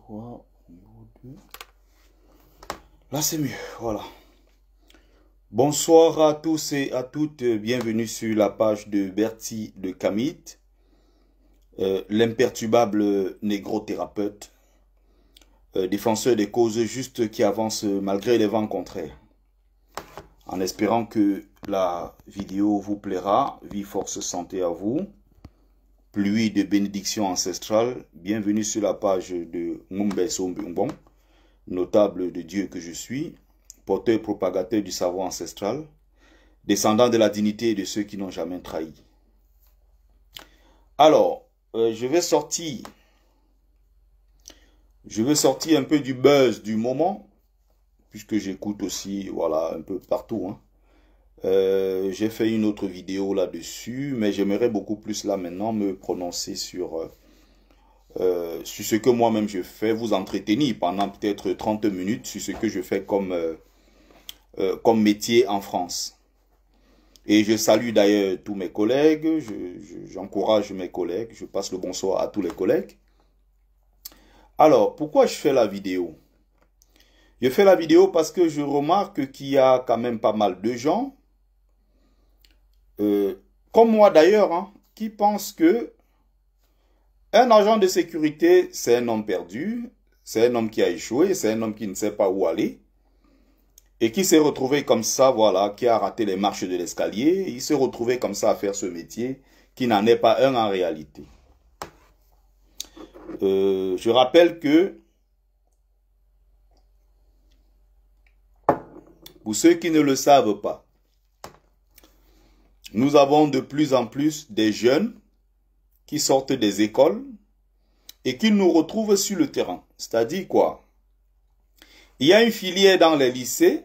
3, niveau 2. Là, c'est mieux, voilà. Bonsoir à tous et à toutes. Bienvenue sur la page de Bertie de Kamit, l'imperturbable négro-thérapeute, défenseur des causes justes qui avance malgré les vents contraires. En espérant que la vidéo vous plaira, vie, force, santé à vous. Pluie de bénédictions ancestrales. Bienvenue sur la page de Ngumbeso Mbungbong, notable de Dieu que je suis, porteur propagateur du savoir ancestral, descendant de la dignité de ceux qui n'ont jamais trahi. Alors, je vais sortir un peu du buzz du moment, puisque j'écoute aussi, voilà, un peu partout. J'ai fait une autre vidéo là-dessus, mais j'aimerais beaucoup plus là maintenant me prononcer sur ce que moi-même je fais, vous entretenir pendant peut-être 30 minutes sur ce que je fais comme métier en France. Et je salue d'ailleurs tous mes collègues, j'encourage mes collègues, je passe le bonsoir à tous les collègues. Alors, pourquoi je fais la vidéo? Je fais la vidéo parce que je remarque qu'il y a quand même pas mal de gens, comme moi d'ailleurs, qui pensent que un agent de sécurité, c'est un homme perdu, c'est un homme qui a échoué, c'est un homme qui ne sait pas où aller, et qui s'est retrouvé comme ça, voilà, qui a raté les marches de l'escalier, il s'est retrouvé comme ça à faire ce métier, qui n'en est pas un en réalité. Je rappelle que, pour ceux qui ne le savent pas, nous avons de plus en plus des jeunes qui sortent des écoles et qui nous retrouvent sur le terrain. C'est-à-dire quoi? Il y a une filière dans les lycées,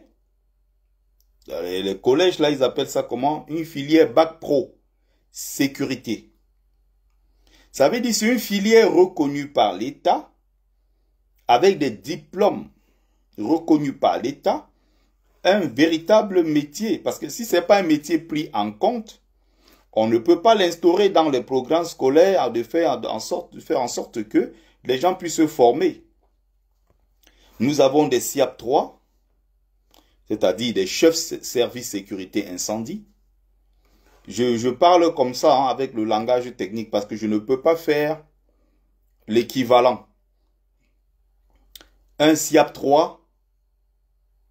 les collèges, là, ils appellent ça comment? Une filière bac pro, sécurité. Ça veut dire c'est une filière reconnue par l'État, avec des diplômes reconnus par l'État, un véritable métier. Parce que si ce n'est pas un métier pris en compte, on ne peut pas l'instaurer dans les programmes scolaires de faire en sorte que les gens puissent se former. Nous avons des SIAP 3, c'est-à-dire des chefs service sécurité incendie. Je parle comme ça avec le langage technique parce que je ne peux pas faire l'équivalent. Un SIAP 3,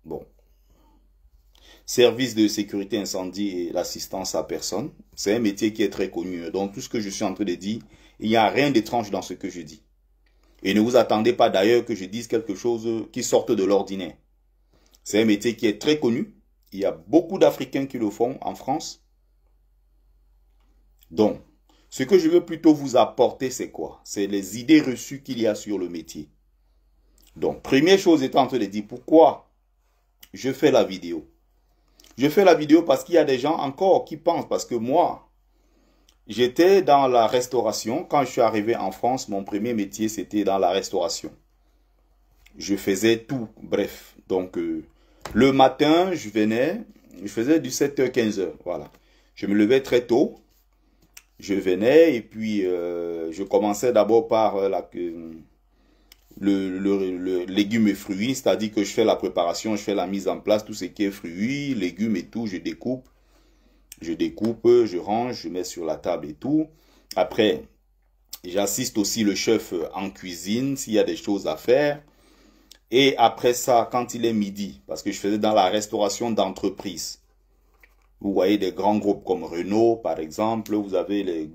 bon, service de sécurité incendie et l'assistance à personne, c'est un métier qui est très connu. Donc tout ce que je suis en train de dire, il n'y a rien d'étrange dans ce que je dis. Et ne vous attendez pas d'ailleurs que je dise quelque chose qui sorte de l'ordinaire. C'est un métier qui est très connu. Il y a beaucoup d'Africains qui le font en France. Donc, ce que je veux plutôt vous apporter, c'est quoi? C'est les idées reçues qu'il y a sur le métier. Donc, première chose étant en train de dire pourquoi je fais la vidéo. Je fais la vidéo parce qu'il y a des gens encore qui pensent, parce que moi, j'étais dans la restauration. Quand je suis arrivé en France, mon premier métier, c'était dans la restauration. Je faisais tout, bref. Donc, le matin, je faisais du 7h-15h, voilà. Je me levais très tôt. Je venais et puis je commençais d'abord par le légumes et fruits, c'est-à-dire que je fais la préparation, je fais la mise en place, tout ce qui est fruits, légumes et tout, je découpe, je range, je mets sur la table et tout. Après, j'assiste aussi le chef en cuisine s'il y a des choses à faire. Et après ça, quand il est midi, parce que je faisais dans la restauration d'entreprise, vous voyez des grands groupes comme Renault, par exemple, vous avez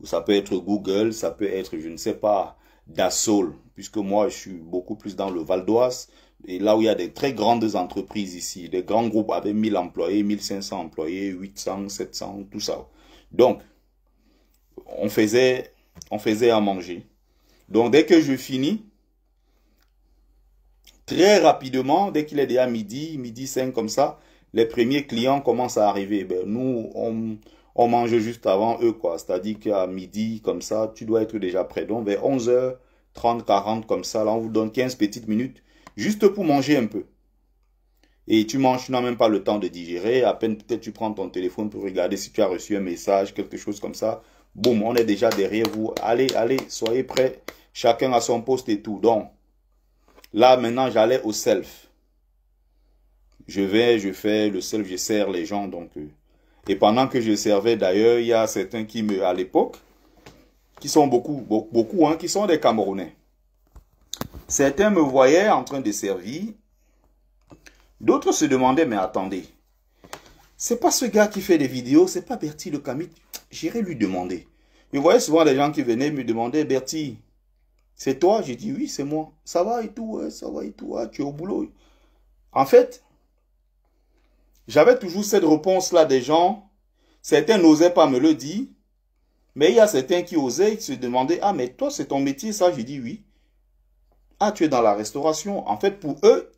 ça peut être Google, ça peut être, je ne sais pas, Dassault, puisque moi, je suis beaucoup plus dans le Val d'Oise, et là où il y a des très grandes entreprises ici, des grands groupes avec 1000 employés, 1500 employés, 800, 700, tout ça. Donc, on faisait à manger. Donc, dès que je finis, très rapidement, dès qu'il est déjà midi 5 comme ça, les premiers clients commencent à arriver. Ben, nous, on mange juste avant eux, quoi. C'est-à-dire qu'à midi, comme ça, tu dois être déjà prêt. Donc, vers 11h30, 40, comme ça, là, on vous donne 15 petites minutes, juste pour manger un peu. Et tu manges, tu n'as même pas le temps de digérer. À peine, peut-être, tu prends ton téléphone pour regarder si tu as reçu un message, quelque chose comme ça. Boum, on est déjà derrière vous. Allez, allez, soyez prêts. chacun a son poste et tout. Donc, là, maintenant, j'allais au self. Je fais le self, je sers les gens. Donc, et pendant que je servais, d'ailleurs, il y a certains qui à l'époque, qui sont beaucoup, hein, qui sont des Camerounais. Certains me voyaient en train de servir. D'autres se demandaient, mais attendez, c'est pas ce gars qui fait des vidéos, c'est pas Bertie le Kamit. J'irai lui demander. Je voyais souvent des gens qui venaient me demander, Bertie, c'est toi? J'ai dit, oui, c'est moi. Ça va et tout, ouais, ça va et tout, ah, tu es au boulot. En fait, j'avais toujours cette réponse-là des gens. Certains n'osaient pas me le dire. Mais il y a certains qui osaient se demander, ah, mais toi, c'est ton métier, ça? J'ai dit, oui. Ah, tu es dans la restauration. En fait, pour eux,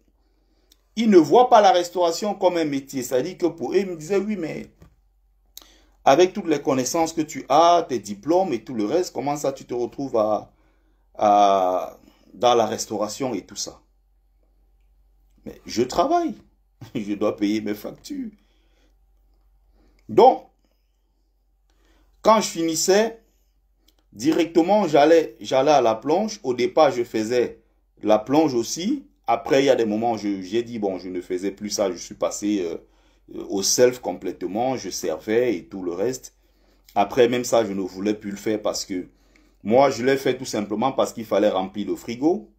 ils ne voient pas la restauration comme un métier. C'est-à-dire que pour eux, ils me disaient, oui, mais avec toutes les connaissances que tu as, tes diplômes et tout le reste, comment ça tu te retrouves dans la restauration et tout ça? Mais je travaille. Je dois payer mes factures. Donc, quand je finissais, directement, j'allais à la plonge. Au départ, je faisais la plonge aussi. Après, il y a des moments où j'ai dit, bon, je ne faisais plus ça. Je suis passé au self complètement. Je servais et tout le reste. Après, même ça, je ne voulais plus le faire parce que moi, je l'ai fait tout simplement parce qu'il fallait remplir le frigo.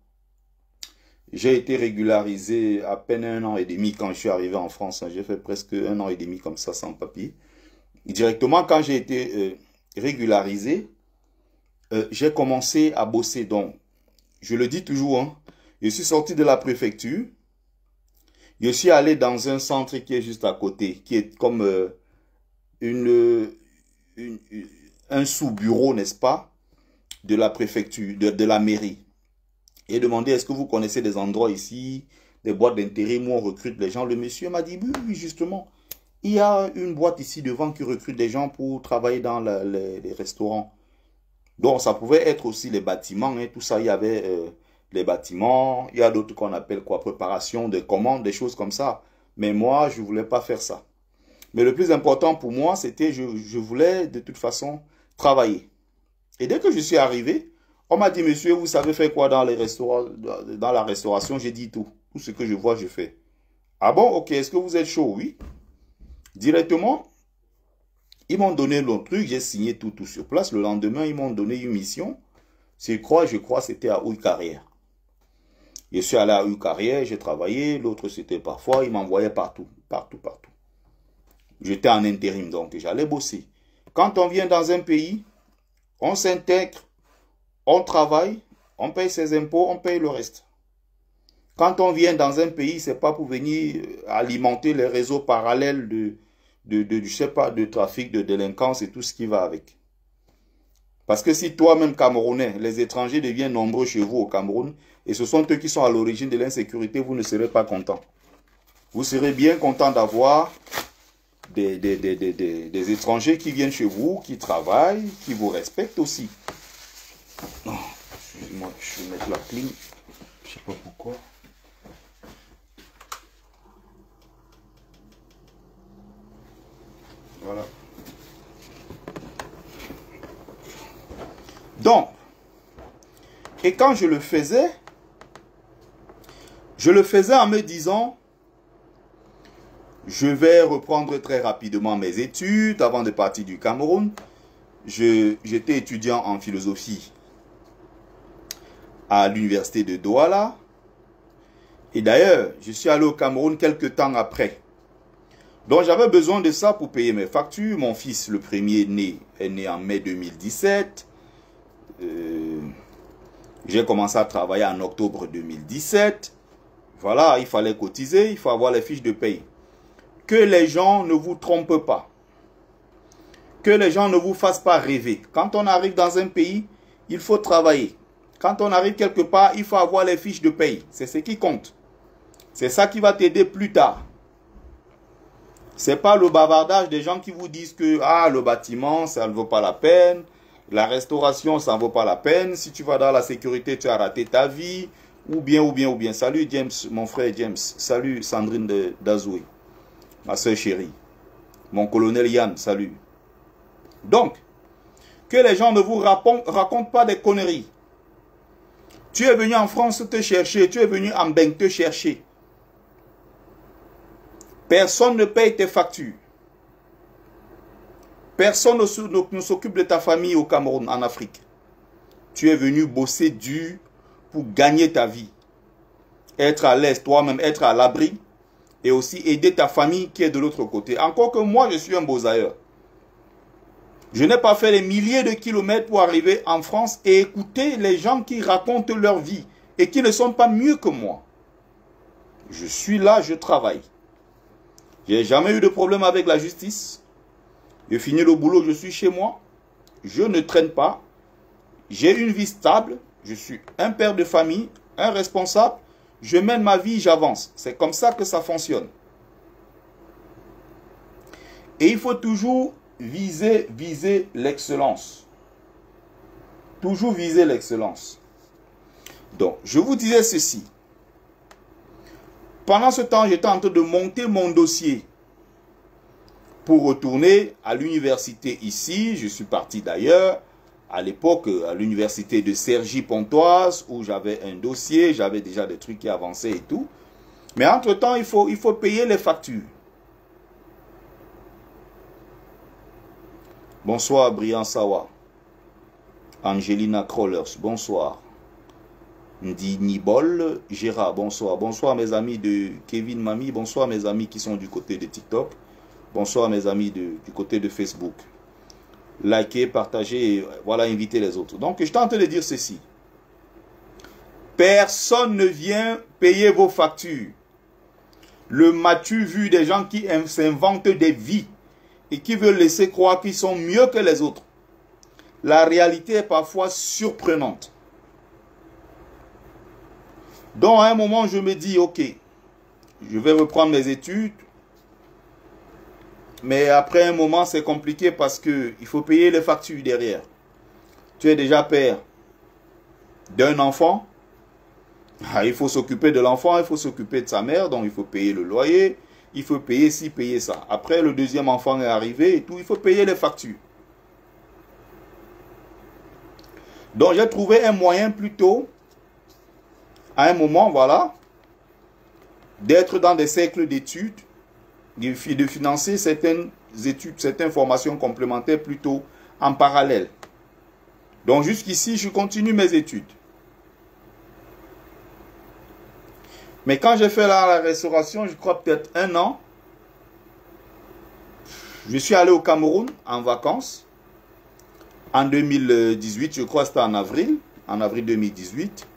J'ai été régularisé à peine 1 an et demi quand je suis arrivé en France. J'ai fait presque 1 an et demi comme ça, sans papier. Et directement, quand j'ai été régularisé, j'ai commencé à bosser. Donc, je le dis toujours, hein, je suis sorti de la préfecture. Je suis allé dans un centre qui est juste à côté, qui est comme un sous-bureau, n'est-ce pas, de la préfecture, de la mairie. Et demandé, est-ce que vous connaissez des endroits ici, des boîtes d'intérim où on recrute les gens? Le monsieur m'a dit, oui, oui, justement, il y a une boîte ici devant qui recrute des gens pour travailler dans les restaurants. Donc, ça pouvait être aussi les bâtiments, hein, tout ça, il y avait les bâtiments, il y a d'autres qu'on appelle quoi, préparation de commandes, des choses comme ça. Mais moi, je ne voulais pas faire ça. Mais le plus important pour moi, c'était, je voulais de toute façon travailler. Et dès que je suis arrivé, on m'a dit, monsieur, vous savez faire quoi dans les restaurants, dans la restauration? J'ai dit tout. Tout ce que je vois, je fais. Ah bon, ok, est-ce que vous êtes chaud? Oui. Directement, ils m'ont donné le truc, j'ai signé tout sur place. Le lendemain, ils m'ont donné une mission. Je crois, c'était à Ouy-Carrière. Je suis allé à Ouy-Carrière, j'ai travaillé. L'autre, c'était parfois, ils m'envoyaient partout. J'étais en intérim, donc j'allais bosser. Quand on vient dans un pays, on s'intègre, on travaille, on paye ses impôts, on paye le reste. Quand on vient dans un pays, ce n'est pas pour venir alimenter les réseaux parallèles je sais pas, de trafic, de délinquance et tout ce qui va avec. Parce que si toi-même, Camerounais, les étrangers deviennent nombreux chez vous au Cameroun, et ce sont eux qui sont à l'origine de l'insécurité, vous ne serez pas content. Vous serez bien content d'avoir des étrangers qui viennent chez vous, qui travaillent, qui vous respectent aussi. Oh, excusez-moi, je vais mettre la clim. Je ne sais pas pourquoi. Voilà. Donc, et quand je le faisais en me disant, je vais reprendre très rapidement mes études avant de partir du Cameroun. J'étais étudiant en philosophie à l'université de Douala. Et d'ailleurs, je suis allé au Cameroun quelques temps après. Donc j'avais besoin de ça pour payer mes factures. Mon fils, le premier est né en mai 2017. J'ai commencé à travailler en octobre 2017. Voilà, il fallait cotiser, il faut avoir les fiches de paye. Que les gens ne vous trompent pas. Que les gens ne vous fassent pas rêver. Quand on arrive dans un pays, il faut travailler. Quand on arrive quelque part, il faut avoir les fiches de paye. C'est ce qui compte. C'est ça qui va t'aider plus tard. C'est pas le bavardage des gens qui vous disent que le bâtiment, ça ne vaut pas la peine. La restauration, ça ne vaut pas la peine. Si tu vas dans la sécurité, tu as raté ta vie. Ou bien. Salut James, mon frère James. Salut Sandrine d'Azoué, ma soeur chérie. Mon colonel Yann, salut. Donc, que les gens ne vous racontent pas des conneries. Tu es venu en France te chercher, tu es venu en Banque te chercher. Personne ne paye tes factures. Personne ne s'occupe de ta famille au Cameroun, en Afrique. Tu es venu bosser dur pour gagner ta vie. Être à l'aise toi-même, être à l'abri. Et aussi aider ta famille qui est de l'autre côté. Encore que moi, je suis un beaux-ailleurs. Je n'ai pas fait les milliers de kilomètres pour arriver en France et écouter les gens qui racontent leur vie et qui ne sont pas mieux que moi. Je suis là, je travaille. Je n'ai jamais eu de problème avec la justice. Je finis le boulot, je suis chez moi. Je ne traîne pas. J'ai une vie stable. Je suis un père de famille, un responsable. Je mène ma vie, j'avance. C'est comme ça que ça fonctionne. Et il faut toujours viser l'excellence. Toujours viser l'excellence. Donc, je vous disais ceci. Pendant ce temps, j'étais en train de monter mon dossier pour retourner à l'université ici. Je suis parti d'ailleurs à l'époque à l'université de Cergy-Pontoise où j'avais un dossier, j'avais déjà des trucs qui avançaient et tout. Mais entre-temps, il faut payer les factures. Bonsoir Brian Sawa. Angelina Crawlers, bonsoir. Ndi Nibol, Gérard, bonsoir. Bonsoir mes amis de Kevin Mami, bonsoir mes amis qui sont du côté de TikTok. Bonsoir mes amis du côté de Facebook. Likez, partagez, et voilà, invitez les autres. Donc, je tente de dire ceci. Personne ne vient payer vos factures. Le m'as-tu vu des gens qui s'inventent des vies et qui veulent laisser croire qu'ils sont mieux que les autres. La réalité est parfois surprenante. Donc, à un moment, je me dis, ok, je vais reprendre mes études. Mais après un moment, c'est compliqué parce qu'il faut payer les factures derrière. Tu es déjà père d'un enfant. Il faut s'occuper de l'enfant, il faut s'occuper de sa mère. Donc, il faut payer le loyer. Il faut payer ci, payer ça. Après, le deuxième enfant est arrivé et tout. Il faut payer les factures. Donc, j'ai trouvé un moyen plutôt, à un moment, voilà, d'être dans des cercles d'études, de financer certaines études, certaines formations complémentaires plutôt en parallèle. Donc jusqu'ici, je continue mes études. Mais quand j'ai fait la restauration, je crois peut-être 1 an, je suis allé au Cameroun en vacances. En 2018, je crois que c'était en avril 2018.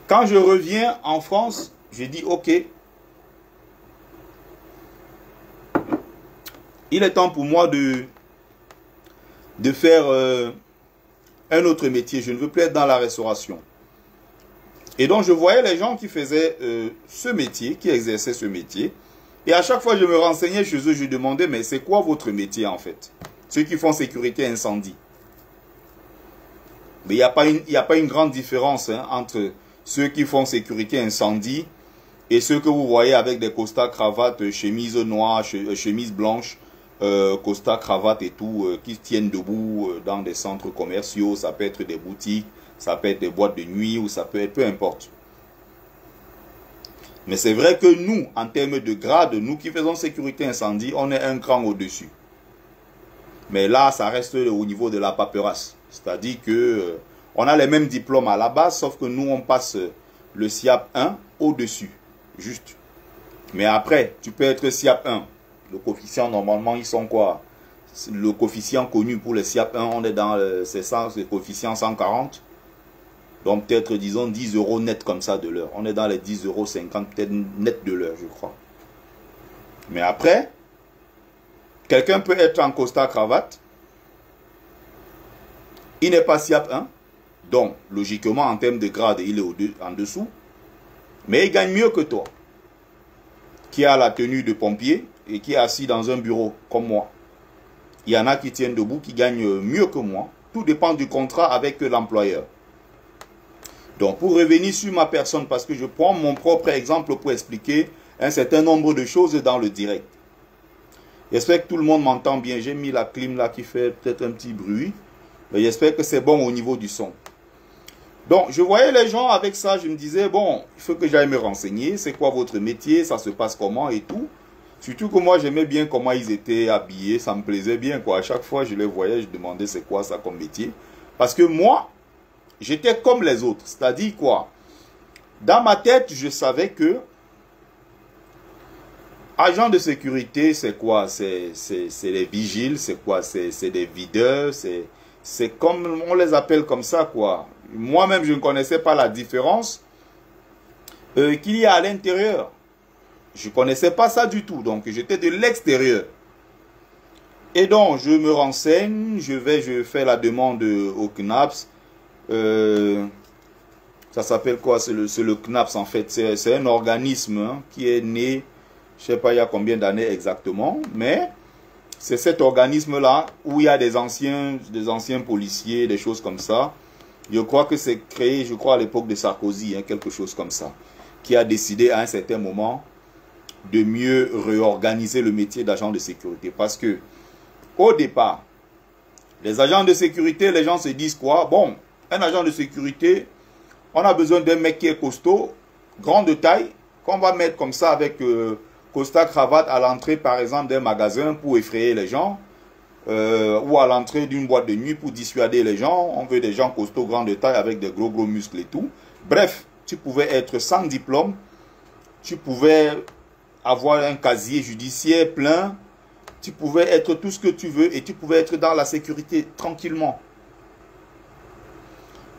Quand je reviens en France, j'ai dit ok, il est temps pour moi de faire un autre métier. Je ne veux plus être dans la restauration. Et donc, je voyais les gens qui faisaient ce métier, qui exerçaient ce métier. Et à chaque fois, je me renseignais chez eux, je demandais, mais c'est quoi votre métier en fait? Ceux qui font sécurité incendie. Mais il n'y a pas une grande différence entre ceux qui font sécurité incendie et ceux que vous voyez avec des costards, cravates, chemises noires, chemises blanches, costards, cravates et tout, qui tiennent debout dans des centres commerciaux. Ça peut être des boutiques, ça peut être des boîtes de nuit ou ça peut être peu importe. Mais c'est vrai que nous, en termes de grade, nous qui faisons sécurité incendie, on est un cran au-dessus. Mais là, ça reste au niveau de la paperasse. C'est-à-dire que on a les mêmes diplômes à la base, sauf que nous, on passe le SIAP 1 au-dessus. Juste. Mais après, tu peux être SIAP 1. Le coefficient, normalement, ils sont quoi? Le coefficient connu pour le SIAP 1, on est dans le coefficient 140. Donc peut-être, disons, 10 € net comme ça de l'heure. On est dans les 10,50 € peut-être net de l'heure, je crois. Mais après, quelqu'un peut être en costard cravate. Il n'est pas SIAP 1. Donc, logiquement, en termes de grade, il est en dessous. Mais il gagne mieux que toi. Qui a la tenue de pompier et qui est assis dans un bureau comme moi. Il y en a qui tiennent debout, qui gagnent mieux que moi. Tout dépend du contrat avec l'employeur. Donc, pour revenir sur ma personne, parce que je prends mon propre exemple pour expliquer un certain nombre de choses dans le direct. J'espère que tout le monde m'entend bien. J'ai mis la clim là qui fait peut-être un petit bruit. Mais j'espère que c'est bon au niveau du son. Donc, je voyais les gens avec ça, je me disais, bon, il faut que j'aille me renseigner, c'est quoi votre métier, ça se passe comment et tout. Surtout que moi, j'aimais bien comment ils étaient habillés, ça me plaisait bien, quoi. À chaque fois, je les voyais, je demandais c'est quoi ça comme métier. Parce que moi, j'étais comme les autres, c'est-à-dire quoi? Dans ma tête, je savais que agent de sécurité, c'est quoi? C'est les vigiles, c'est quoi? C'est des videurs, c'est comme, on les appelle comme ça, quoi. Moi-même, je ne connaissais pas la différence qu'il y a à l'intérieur. Je ne connaissais pas ça du tout, donc j'étais de l'extérieur. Et donc, je me renseigne, je fais la demande au CNAPS. Ça s'appelle quoi? C'est le CNAPS, en fait. C'est un organisme hein, qui est né, je ne sais pas il y a combien d'années exactement, mais c'est cet organisme-là où il y a des anciens policiers, des choses comme ça. Je crois que c'est créé, je crois, à l'époque de Sarkozy, hein, quelque chose comme ça, qui a décidé à un certain moment de mieux réorganiser le métier d'agent de sécurité. Parce que, au départ, les agents de sécurité, les gens se disent quoi? Bon, un agent de sécurité, on a besoin d'un mec qui est costaud, grand de taille, qu'on va mettre comme ça avec costard, cravate à l'entrée, par exemple, d'un magasin pour effrayer les gens. Ou à l'entrée d'une boîte de nuit pour dissuader les gens. On veut des gens costauds, grands de taille, avec des gros muscles et tout. Bref, tu pouvais être sans diplôme, tu pouvais avoir un casier judiciaire plein, tu pouvais être tout ce que tu veux et tu pouvais être dans la sécurité tranquillement.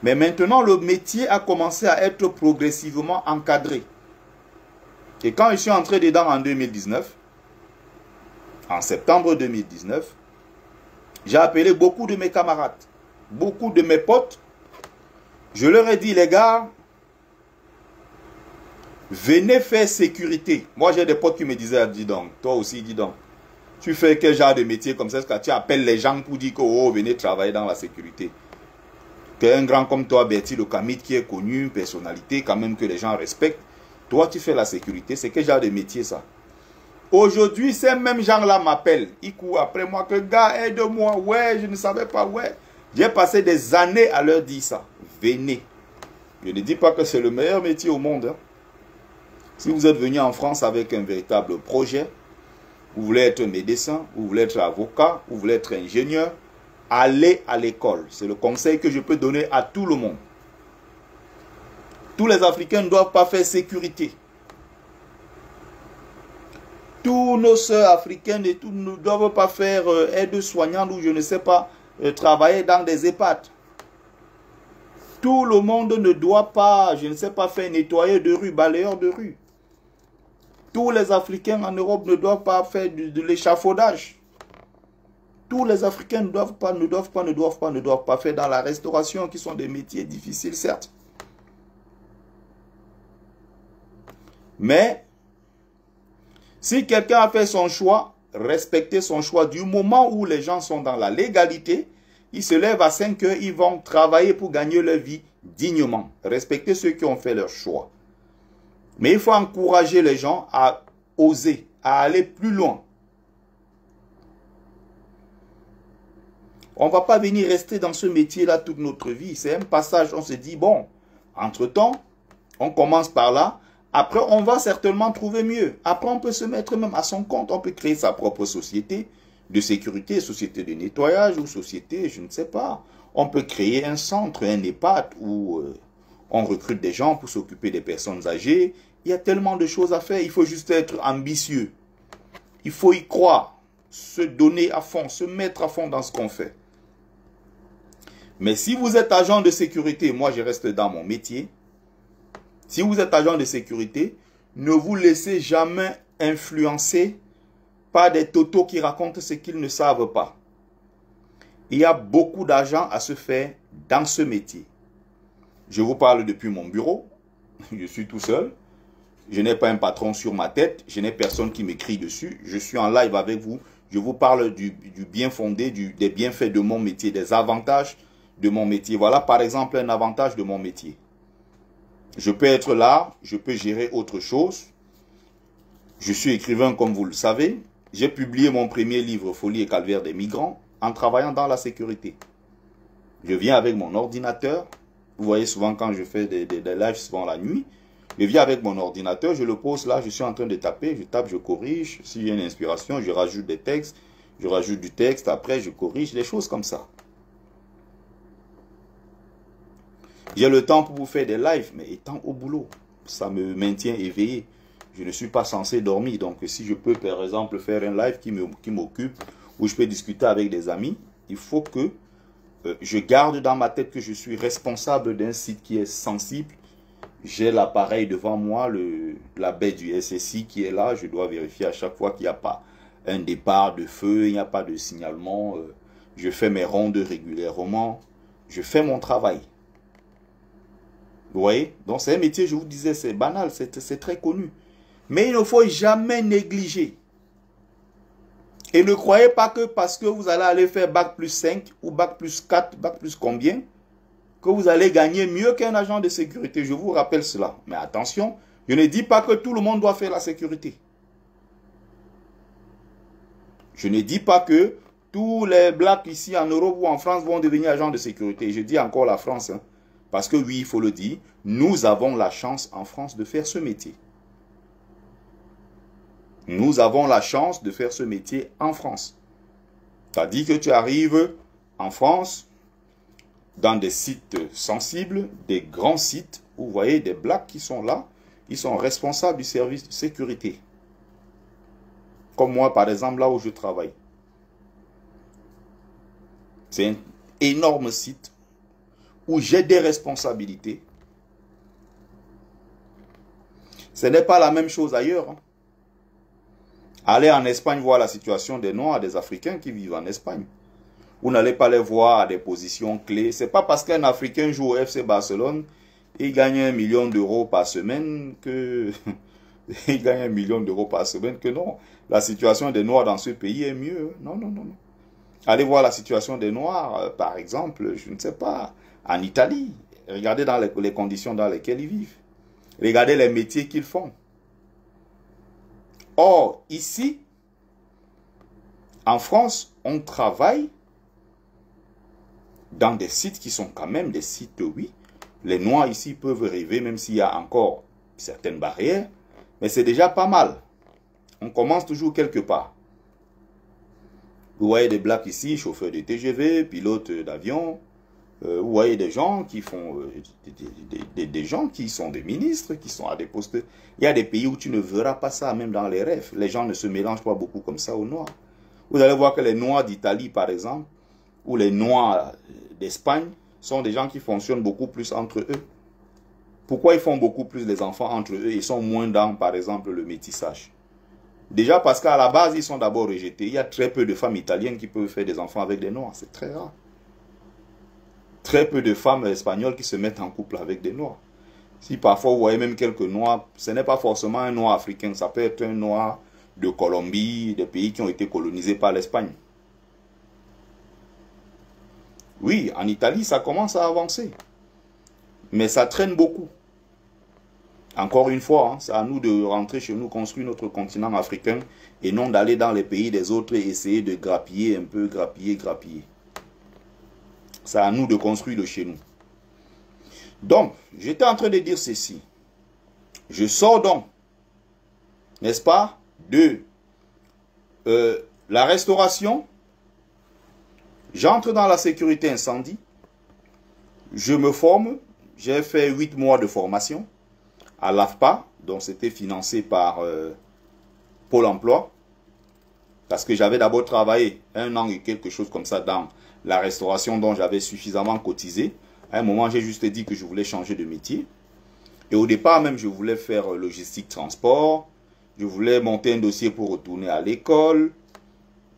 Mais maintenant, le métier a commencé à être progressivement encadré. Et quand je suis entré dedans en 2019, en septembre 2019, j'ai appelé beaucoup de mes camarades, beaucoup de mes potes. Je leur ai dit, les gars, venez faire sécurité. Moi, j'ai des potes qui me disaient, dis donc, toi aussi, dis donc, tu fais quel genre de métier comme ça? Est-ce que tu appelles les gens pour dire que, oh, venez travailler dans la sécurité? Un grand comme toi, Bertie Locamite, qui est connu, personnalité, quand même que les gens respectent. Toi, tu fais la sécurité. C'est quel genre de métier, ça? Aujourd'hui, ces mêmes gens-là m'appellent. Ils courent après moi que, gars, aide-moi. Ouais, je ne savais pas, ouais. J'ai passé des années à leur dire ça. Venez. Je ne dis pas que c'est le meilleur métier au monde. Hein. Si vous êtes venu en France avec un véritable projet, vous voulez être médecin, vous voulez être avocat, vous voulez être ingénieur, allez à l'école. C'est le conseil que je peux donner à tout le monde. Tous les Africains ne doivent pas faire sécurité. Tous nos sœurs africaines et tout ne doivent pas faire aide-soignante ou je ne sais pas, travailler dans des EHPAD. Tout le monde ne doit pas, je ne sais pas, faire nettoyer de rue, balayeur de rue. Tous les Africains en Europe ne doivent pas faire de l'échafaudage. Tous les Africains ne doivent pas faire dans la restauration, qui sont des métiers difficiles, certes. Mais, si quelqu'un a fait son choix, respectez son choix. Du moment où les gens sont dans la légalité, ils se lèvent à 5 heures, ils vont travailler pour gagner leur vie dignement. Respectez ceux qui ont fait leur choix. Mais il faut encourager les gens à oser, à aller plus loin. On ne va pas venir rester dans ce métier-là toute notre vie. C'est un passage, on se dit, bon, entre-temps, on commence par là. Après, on va certainement trouver mieux. Après, on peut se mettre même à son compte. On peut créer sa propre société de sécurité, société de nettoyage ou société, je ne sais pas. On peut créer un centre, un EHPAD où on recrute des gens pour s'occuper des personnes âgées. Il y a tellement de choses à faire. Il faut juste être ambitieux. Il faut y croire, se donner à fond, se mettre à fond dans ce qu'on fait. Mais si vous êtes agent de sécurité, moi je reste dans mon métier. Si vous êtes agent de sécurité, ne vous laissez jamais influencer par des totos qui racontent ce qu'ils ne savent pas. Il y a beaucoup d'argent à se faire dans ce métier. Je vous parle depuis mon bureau. Je suis tout seul. Je n'ai pas un patron sur ma tête. Je n'ai personne qui m'écrit dessus. Je suis en live avec vous. Je vous parle du bien fondé, des bienfaits de mon métier, des avantages de mon métier. Voilà par exemple un avantage de mon métier. Je peux être là, je peux gérer autre chose. Je suis écrivain comme vous le savez. J'ai publié mon premier livre, Folie et calvaire des migrants, en travaillant dans la sécurité. Je viens avec mon ordinateur. Vous voyez souvent quand je fais des lives, souvent la nuit, je viens avec mon ordinateur, je le pose là, je suis en train de taper, je tape, je corrige. Si j'ai une inspiration, je rajoute des textes, je rajoute du texte, après je corrige, des choses comme ça. J'ai le temps pour vous faire des lives, mais étant au boulot, ça me maintient éveillé. Je ne suis pas censé dormir, donc si je peux par exemple faire un live qui m'occupe, où je peux discuter avec des amis, il faut que je garde dans ma tête que je suis responsable d'un site qui est sensible. J'ai l'appareil devant moi, la baie du SSI qui est là. Je dois vérifier à chaque fois qu'il n'y a pas un départ de feu, il n'y a pas de signalement. Je fais mes rondes régulièrement. Je fais mon travail. Vous voyez? Donc c'est un métier, je vous disais, c'est banal, c'est très connu. Mais il ne faut jamais négliger. Et ne croyez pas que parce que vous allez aller faire bac plus 5 ou bac plus 4, bac plus combien, que vous allez gagner mieux qu'un agent de sécurité. Je vous rappelle cela. Mais attention, je ne dis pas que tout le monde doit faire la sécurité. Je ne dis pas que tous les blacks ici en Europe ou en France vont devenir agents de sécurité. Je dis encore la France. Hein, parce que oui, il faut le dire, nous avons la chance en France de faire ce métier. Nous avons la chance de faire ce métier en France. C'est-à-dire que tu arrives en France, dans des sites sensibles, des grands sites, où vous voyez des blacks qui sont là, ils sont responsables du service de sécurité. Comme moi, par exemple, là où je travaille. C'est un énorme site où j'ai des responsabilités. Ce n'est pas la même chose ailleurs. Hein. Allez en Espagne voir la situation des Noirs, des Africains qui vivent en Espagne. Vous n'allez pas les voir à des positions clés. Ce n'est pas parce qu'un Africain joue au FC Barcelone et gagne 1 million d'euros par semaine que... il gagne 1 million d'euros par semaine que non. La situation des Noirs dans ce pays est mieux. Non, non, non, non. Allez voir la situation des Noirs, par exemple, je ne sais pas, en Italie. Regardez dans les conditions dans lesquelles ils vivent. Regardez les métiers qu'ils font. Or, ici, en France, on travaille dans des sites qui sont quand même des sites, oui. Les Noirs ici peuvent rêver, même s'il y a encore certaines barrières, mais c'est déjà pas mal. On commence toujours quelque part. Vous voyez des blacks ici, chauffeurs de TGV, pilotes d'avion. Vous voyez des gens qui font, des gens qui sont des ministres, qui sont à des postes. Il y a des pays où tu ne verras pas ça, même dans les rêves. Les gens ne se mélangent pas beaucoup comme ça aux Noirs. Vous allez voir que les Noirs d'Italie, par exemple, ou les Noirs d'Espagne, sont des gens qui fonctionnent beaucoup plus entre eux. Pourquoi ils font beaucoup plus les enfants entre eux? Ils sont moins dans, par exemple, le métissage. Déjà parce qu'à la base, ils sont d'abord rejetés. Il y a très peu de femmes italiennes qui peuvent faire des enfants avec des Noirs. C'est très rare. Très peu de femmes espagnoles qui se mettent en couple avec des Noirs. Si parfois vous voyez même quelques Noirs, ce n'est pas forcément un Noir africain. Ça peut être un Noir de Colombie, des pays qui ont été colonisés par l'Espagne. Oui, en Italie, ça commence à avancer. Mais ça traîne beaucoup. Encore une fois, hein, c'est à nous de rentrer chez nous, construire notre continent africain et non d'aller dans les pays des autres et essayer de grappiller un peu, grappiller. C'est à nous de construire de chez nous. Donc, j'étais en train de dire ceci. Je sors donc, n'est-ce pas, de la restauration. J'entre dans la sécurité incendie. Je me forme. J'ai fait 8 mois de formation à l'AFPA, donc c'était financé par Pôle emploi. Parce que j'avais d'abord travaillé 1 an et quelque chose comme ça dans la restauration dont j'avais suffisamment cotisé. À un moment, j'ai juste dit que je voulais changer de métier. Et au départ même, je voulais faire logistique transport. Je voulais monter un dossier pour retourner à l'école.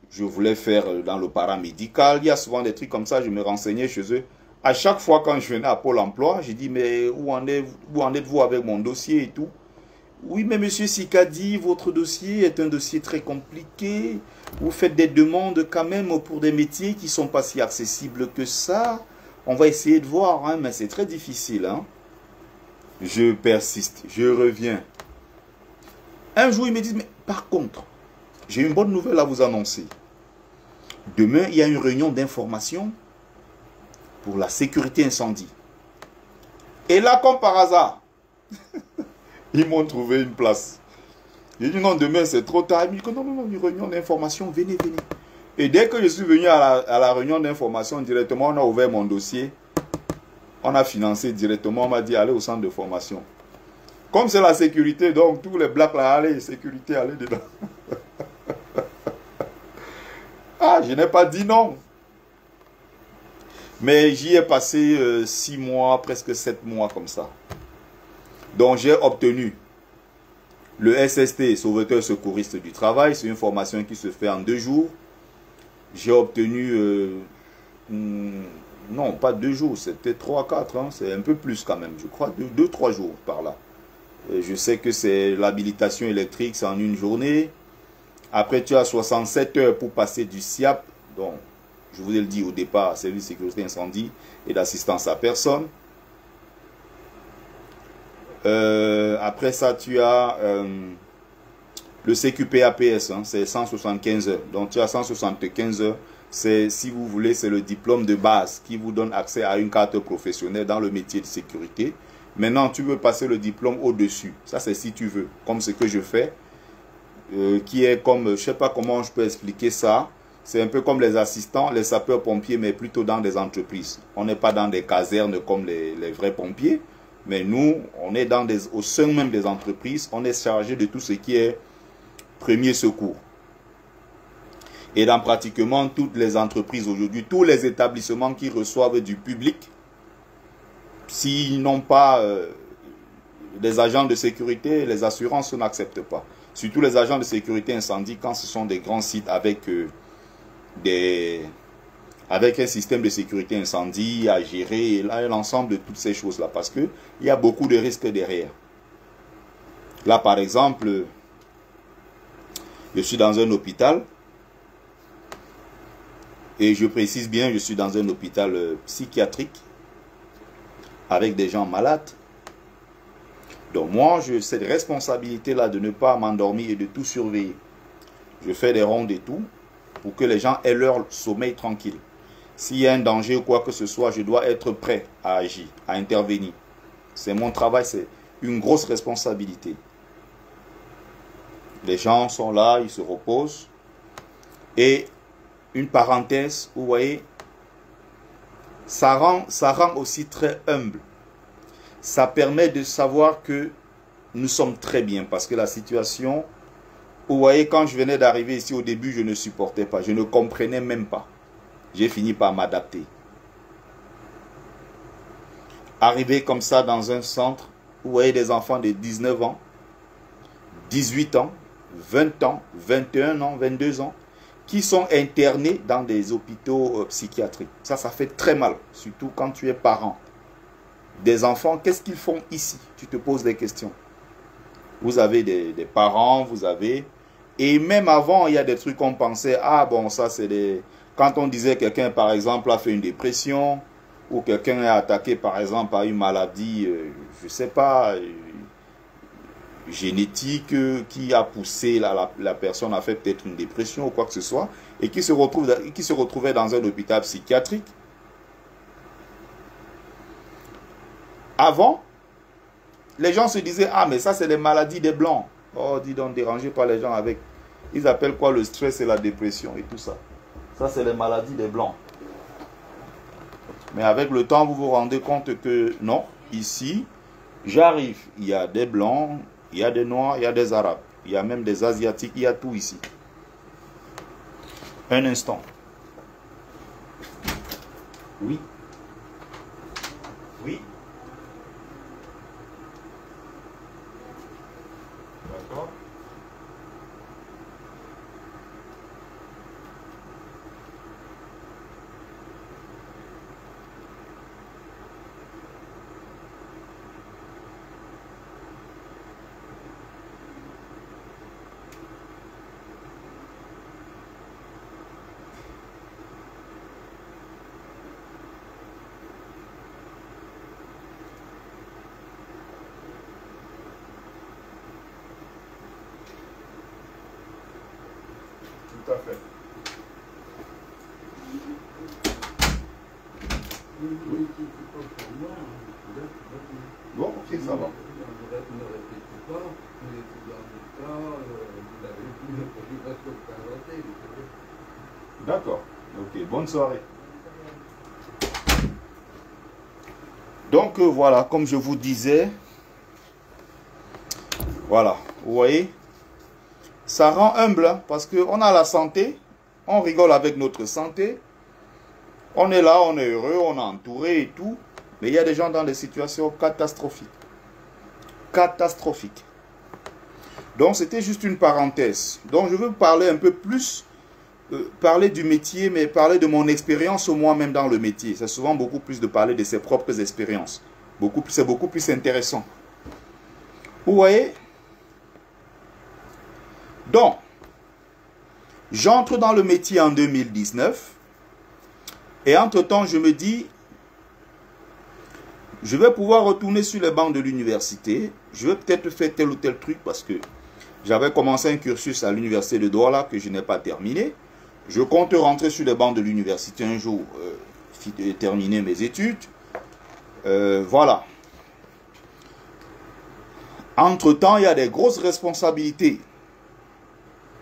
Je voulais faire dans le paramédical. Il y a souvent des trucs comme ça. Je me renseignais chez eux. À chaque fois quand je venais à Pôle emploi, j'ai dit, mais où en êtes-vous avec mon dossier et tout? Oui, mais monsieur Sikadi, votre dossier est un dossier très compliqué. Vous faites des demandes quand même pour des métiers qui ne sont pas si accessibles que ça. On va essayer de voir, hein, mais c'est très difficile. Hein. Je persiste, je reviens. Un jour, ils me disent, mais par contre, j'ai une bonne nouvelle à vous annoncer. Demain, il y a une réunion d'information pour la sécurité incendie. Et là, comme par hasard, ils m'ont trouvé une place. J'ai dit non, demain c'est trop tard. Ils m'ont dit non, non, non, une réunion d'information, venez, venez. Et dès que je suis venu à la réunion d'information, directement, on a ouvert mon dossier. On a financé directement, on m'a dit allez au centre de formation. Comme c'est la sécurité, donc tous les blacks là, allez, sécurité, allez dedans. Ah, je n'ai pas dit non. Mais j'y ai passé 6 mois, presque 7 mois comme ça. Donc j'ai obtenu le SST, sauveteur secouriste du travail. C'est une formation qui se fait en 2 jours. J'ai obtenu, non pas 2 jours, c'était 3-4, hein, c'est un peu plus quand même, je crois 2-3 jours par là. Et je sais que c'est l'habilitation électrique, c'est en une journée. Après tu as 67 heures pour passer du SIAP, donc je vous ai dit au départ, service de sécurité incendie et d'assistance à personne. Après ça tu as le CQP-APS, hein, c'est 175 heures. Donc tu as 175 heures, c'est, si vous voulez, c'est le diplôme de base qui vous donne accès à une carte professionnelle dans le métier de sécurité. Maintenant, tu veux passer le diplôme au-dessus. Ça, c'est si tu veux, comme ce que je fais, qui est comme, je ne sais pas comment je peux expliquer ça. C'est un peu comme les assistants, les sapeurs-pompiers, mais plutôt dans des entreprises. On n'est pas dans des casernes comme les vrais pompiers, mais nous, on est au sein même des entreprises, on est chargé de tout ce qui est premier secours. Et dans pratiquement toutes les entreprises aujourd'hui, tous les établissements qui reçoivent du public, s'ils n'ont pas des agents de sécurité, les assurances n'acceptent pas. Surtout les agents de sécurité incendie, quand ce sont des grands sites avec un système de sécurité incendie à gérer, l'ensemble de toutes ces choses-là, parce qu'il y a beaucoup de risques derrière. Là, par exemple, je suis dans un hôpital, et je précise bien, je suis dans un hôpital psychiatrique, avec des gens malades. Donc moi, j'ai cette responsabilité-là de ne pas m'endormir et de tout surveiller. Je fais des rondes et tout, pour que les gens aient leur sommeil tranquille. S'il y a un danger ou quoi que ce soit, je dois être prêt à agir, à intervenir. C'est mon travail, c'est une grosse responsabilité. Les gens sont là, ils se reposent. Et une parenthèse, vous voyez, ça rend aussi très humble. Ça permet de savoir que nous sommes très bien. Parce que la situation, vous voyez, quand je venais d'arriver ici au début, je ne supportais pas. Je ne comprenais même pas. J'ai fini par m'adapter. Arriver comme ça dans un centre, vous voyez des enfants de 19 ans, 18 ans, 20 ans, 21 ans, 22 ans, qui sont internés dans des hôpitaux psychiatriques. Ça fait très mal, surtout quand tu es parent. Des enfants, qu'est-ce qu'ils font ici? Tu te poses des questions. Vous avez des parents, vous avez... Et même avant, il y a des trucs qu'on pensait, ah bon, ça c'est des... Quand on disait quelqu'un, par exemple, a fait une dépression, ou quelqu'un est attaqué, par exemple, par une maladie, je ne sais pas, génétique, qui a poussé la personne à faire peut-être une dépression ou quoi que ce soit, et qui se retrouvait dans un hôpital psychiatrique. Avant, les gens se disaient, ah mais ça c'est les maladies des blancs. Oh, dis donc, dérangez pas les gens avec... Ils appellent quoi le stress et la dépression et tout ça. Ça c'est les maladies des blancs. Mais avec le temps, vous vous rendez compte que non, ici, j'arrive, il y a des blancs, il y a des noirs, il y a des arabes, il y a même des asiatiques, il y a tout ici. Un instant. Oui. Oui. D'accord. Tout à fait. Bon, ok, ça va. D'accord. Ok, bonne soirée. Donc voilà, comme je vous disais, voilà, vous voyez, ça rend humble hein, parce qu'on a la santé, on rigole avec notre santé, on est là, on est heureux, on est entouré et tout, mais il y a des gens dans des situations catastrophiques. Catastrophiques. Donc c'était juste une parenthèse. Donc je veux parler un peu plus, parler du métier, mais parler de mon expérience moi-même dans le métier. C'est souvent beaucoup plus de parler de ses propres expériences. C'est beaucoup plus intéressant. Vous voyez? Donc, j'entre dans le métier en 2019. Et entre-temps, je me dis, je vais pouvoir retourner sur les bancs de l'université. Je vais peut-être faire tel ou tel truc parce que j'avais commencé un cursus à l'université de Douala que je n'ai pas terminé. Je compte rentrer sur les bancs de l'université un jour, terminer mes études. Voilà. Entre-temps, il y a des grosses responsabilités.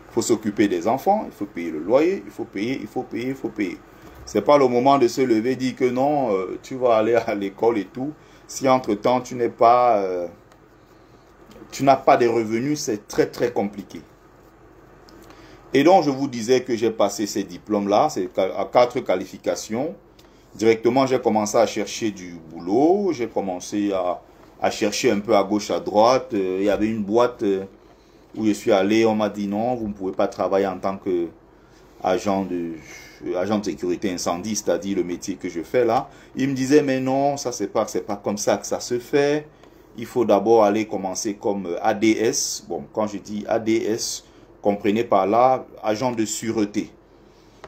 Il faut s'occuper des enfants, il faut payer le loyer, il faut payer, il faut payer, il faut payer. Ce n'est pas le moment de se lever et dire que non, tu vas aller à l'école et tout. Si entre-temps, tu n'as pas des revenus, c'est très très compliqué. Et donc, je vous disais que j'ai passé ces diplômes-là, c'est à 4 qualifications. Directement, j'ai commencé à chercher du boulot, j'ai commencé à chercher un peu à gauche, à droite. Il y avait une boîte où je suis allé, on m'a dit non, vous ne pouvez pas travailler en tant qu'agent de sécurité incendie, c'est-à-dire le métier que je fais là. Il me disait mais non, ça c'est pas comme ça que ça se fait. Il faut d'abord aller commencer comme ADS. Bon, quand je dis ADS, comprenez par là, agent de sûreté.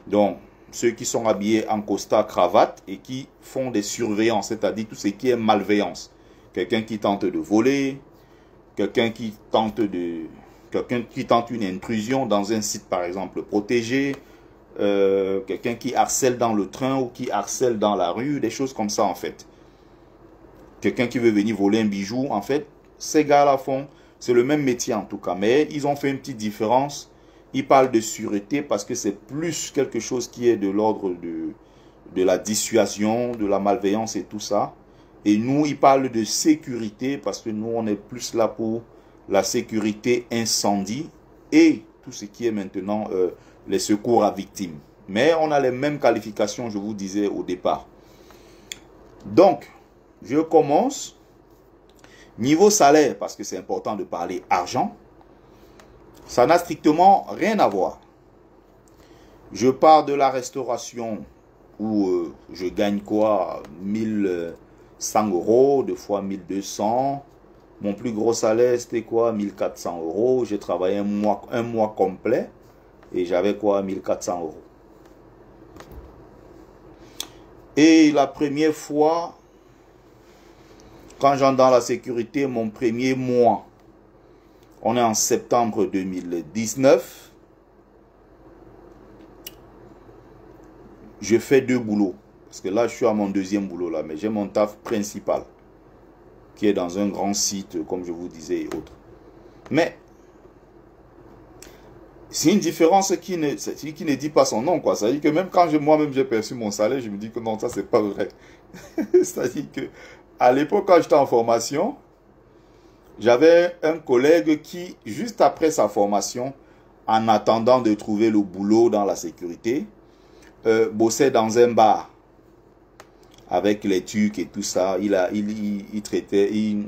Donc, ceux qui sont habillés en costard, cravate et qui font des surveillances, c'est-à-dire tout ce qui est malveillance. Quelqu'un qui tente de voler, quelqu'un qui tente une intrusion dans un site par exemple protégé, quelqu'un qui harcèle dans le train ou qui harcèle dans la rue, des choses comme ça en fait. Quelqu'un qui veut venir voler un bijou, en fait, ces gars-là font, c'est le même métier en tout cas, mais ils ont fait une petite différence. Ils parlent de sûreté parce que c'est plus quelque chose qui est de l'ordre de la dissuasion, de la malveillance et tout ça. Et nous, ils parlent de sécurité parce que nous, on est plus là pour la sécurité incendie et tout ce qui est maintenant les secours à victimes. Mais on a les mêmes qualifications, je vous disais au départ. Donc, je commence. Niveau salaire, parce que c'est important de parler argent, ça n'a strictement rien à voir. Je pars de la restauration où je gagne quoi 1100 euros, deux fois 1200. Mon plus gros salaire, c'était quoi 1400 euros. J'ai travaillé un mois complet et j'avais quoi 1400 euros. Et la première fois, quand j'entre dans la sécurité, mon premier mois, on est en septembre 2019, je fais 2 boulots. Parce que là, je suis à mon deuxième boulot là, mais j'ai mon taf principal, qui est dans un grand site, comme je vous disais, et autres. Mais, c'est une différence qui ne dit pas son nom, quoi. C'est-à-dire que même quand moi-même j'ai perçu mon salaire, je me dis que non, ça c'est pas vrai. C'est-à-dire que, à l'époque, quand j'étais en formation, j'avais un collègue qui, juste après sa formation, en attendant de trouver le boulot dans la sécurité, bossait dans un bar avec les tucs et tout ça. Il traitait, il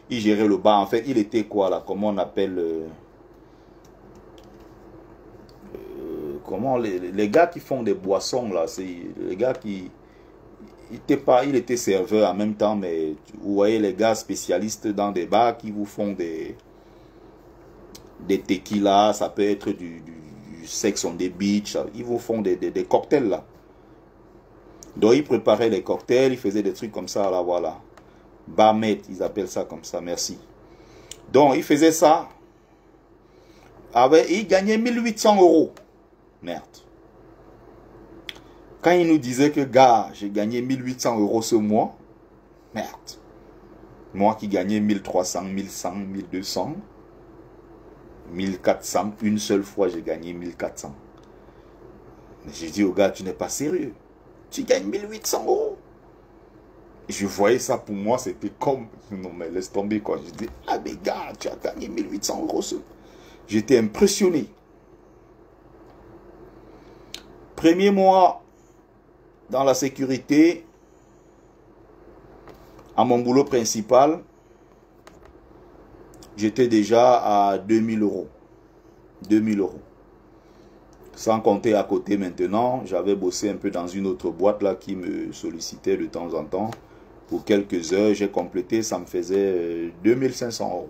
gérait le bar. En fait, il était quoi là? Comment on appelle comment les gars qui font des boissons là? C'est les gars qui il était serveur en même temps, mais vous voyez les gars spécialistes dans des bars qui vous font des tequilas, ça peut être du sex on the beach, ils vous font des cocktails là. Donc ils préparaient les cocktails, ils faisaient des trucs comme ça là, voilà. Barmaid, ils appellent ça comme ça, merci. Donc ils faisaient ça, ils gagnaient 1800 euros. Merde. Quand il nous disait que, gars, j'ai gagné 1800 € ce mois, merde. Moi qui gagnais 1300, 1100, 1200, 1400, une seule fois j'ai gagné 1400. Mais j'ai dit au gars, tu n'es pas sérieux. Tu gagnes 1800 €. Je voyais ça pour moi, c'était comme, non mais laisse tomber quoi. Je dis, ah mais gars, tu as gagné 1800 € ce mois. J'étais impressionné. Premier mois dans la sécurité, à mon boulot principal, j'étais déjà à 2000 €. 2000 €. Sans compter à côté maintenant, j'avais bossé un peu dans une autre boîte là qui me sollicitait de temps en temps. Pour quelques heures, j'ai complété, ça me faisait 2500 €.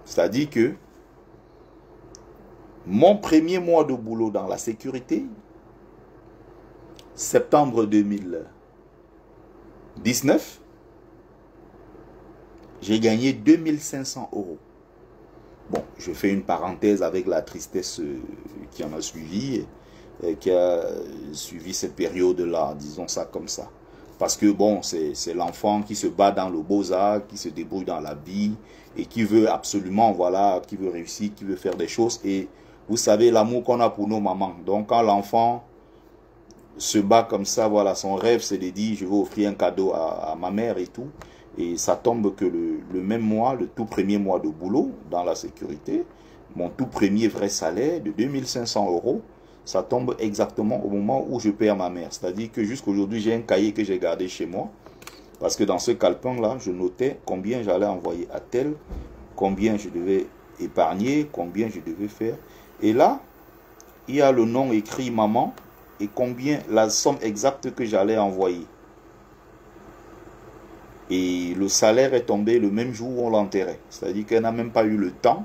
C'est-à-dire que mon premier mois de boulot dans la sécurité, septembre 2019, j'ai gagné 2500 €. Bon, je fais une parenthèse avec la tristesse qui en a suivi, qui a suivi cette période-là, disons ça comme ça. Parce que bon, c'est l'enfant qui se bat dans le beaux-arts, qui se débrouille dans la vie et qui veut absolument, voilà, qui veut réussir, qui veut faire des choses. Et vous savez l'amour qu'on a pour nos mamans. Donc quand l'enfant se bat comme ça, voilà, son rêve c'est de dire je vais offrir un cadeau à ma mère et tout. Et ça tombe que le même mois, le tout premier mois de boulot dans la sécurité, mon tout premier vrai salaire de 2500 €, ça tombe exactement au moment où je perds ma mère. C'est-à-dire que jusqu'aujourd'hui, j'ai un cahier que j'ai gardé chez moi. Parce que dans ce calepin-là, je notais combien j'allais envoyer à tel, combien je devais épargner, combien je devais faire. Et là, il y a le nom écrit maman et combien, la somme exacte que j'allais envoyer. Et le salaire est tombé le même jour où on l'enterrait. C'est-à-dire qu'elle n'a même pas eu le temps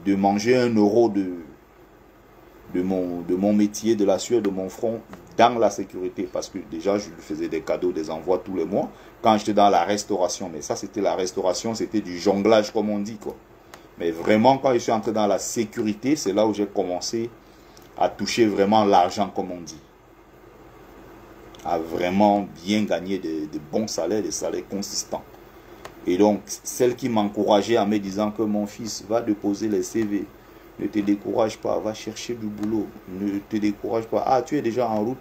de manger 1 € de mon métier, de la sueur de mon front dans la sécurité. Parce que déjà, je lui faisais des cadeaux, des envois tous les mois. Quand j'étais dans la restauration, mais ça, c'était la restauration, c'était du jonglage, comme on dit, quoi. Mais vraiment, quand je suis entré dans la sécurité, c'est là où j'ai commencé à toucher vraiment l'argent, comme on dit. À vraiment bien gagner de bons salaires, des salaires consistants. Et donc, celle qui m'encourageait en me disant que mon fils va déposer les CV, ne te décourage pas, va chercher du boulot, ne te décourage pas. Ah, tu es déjà en route,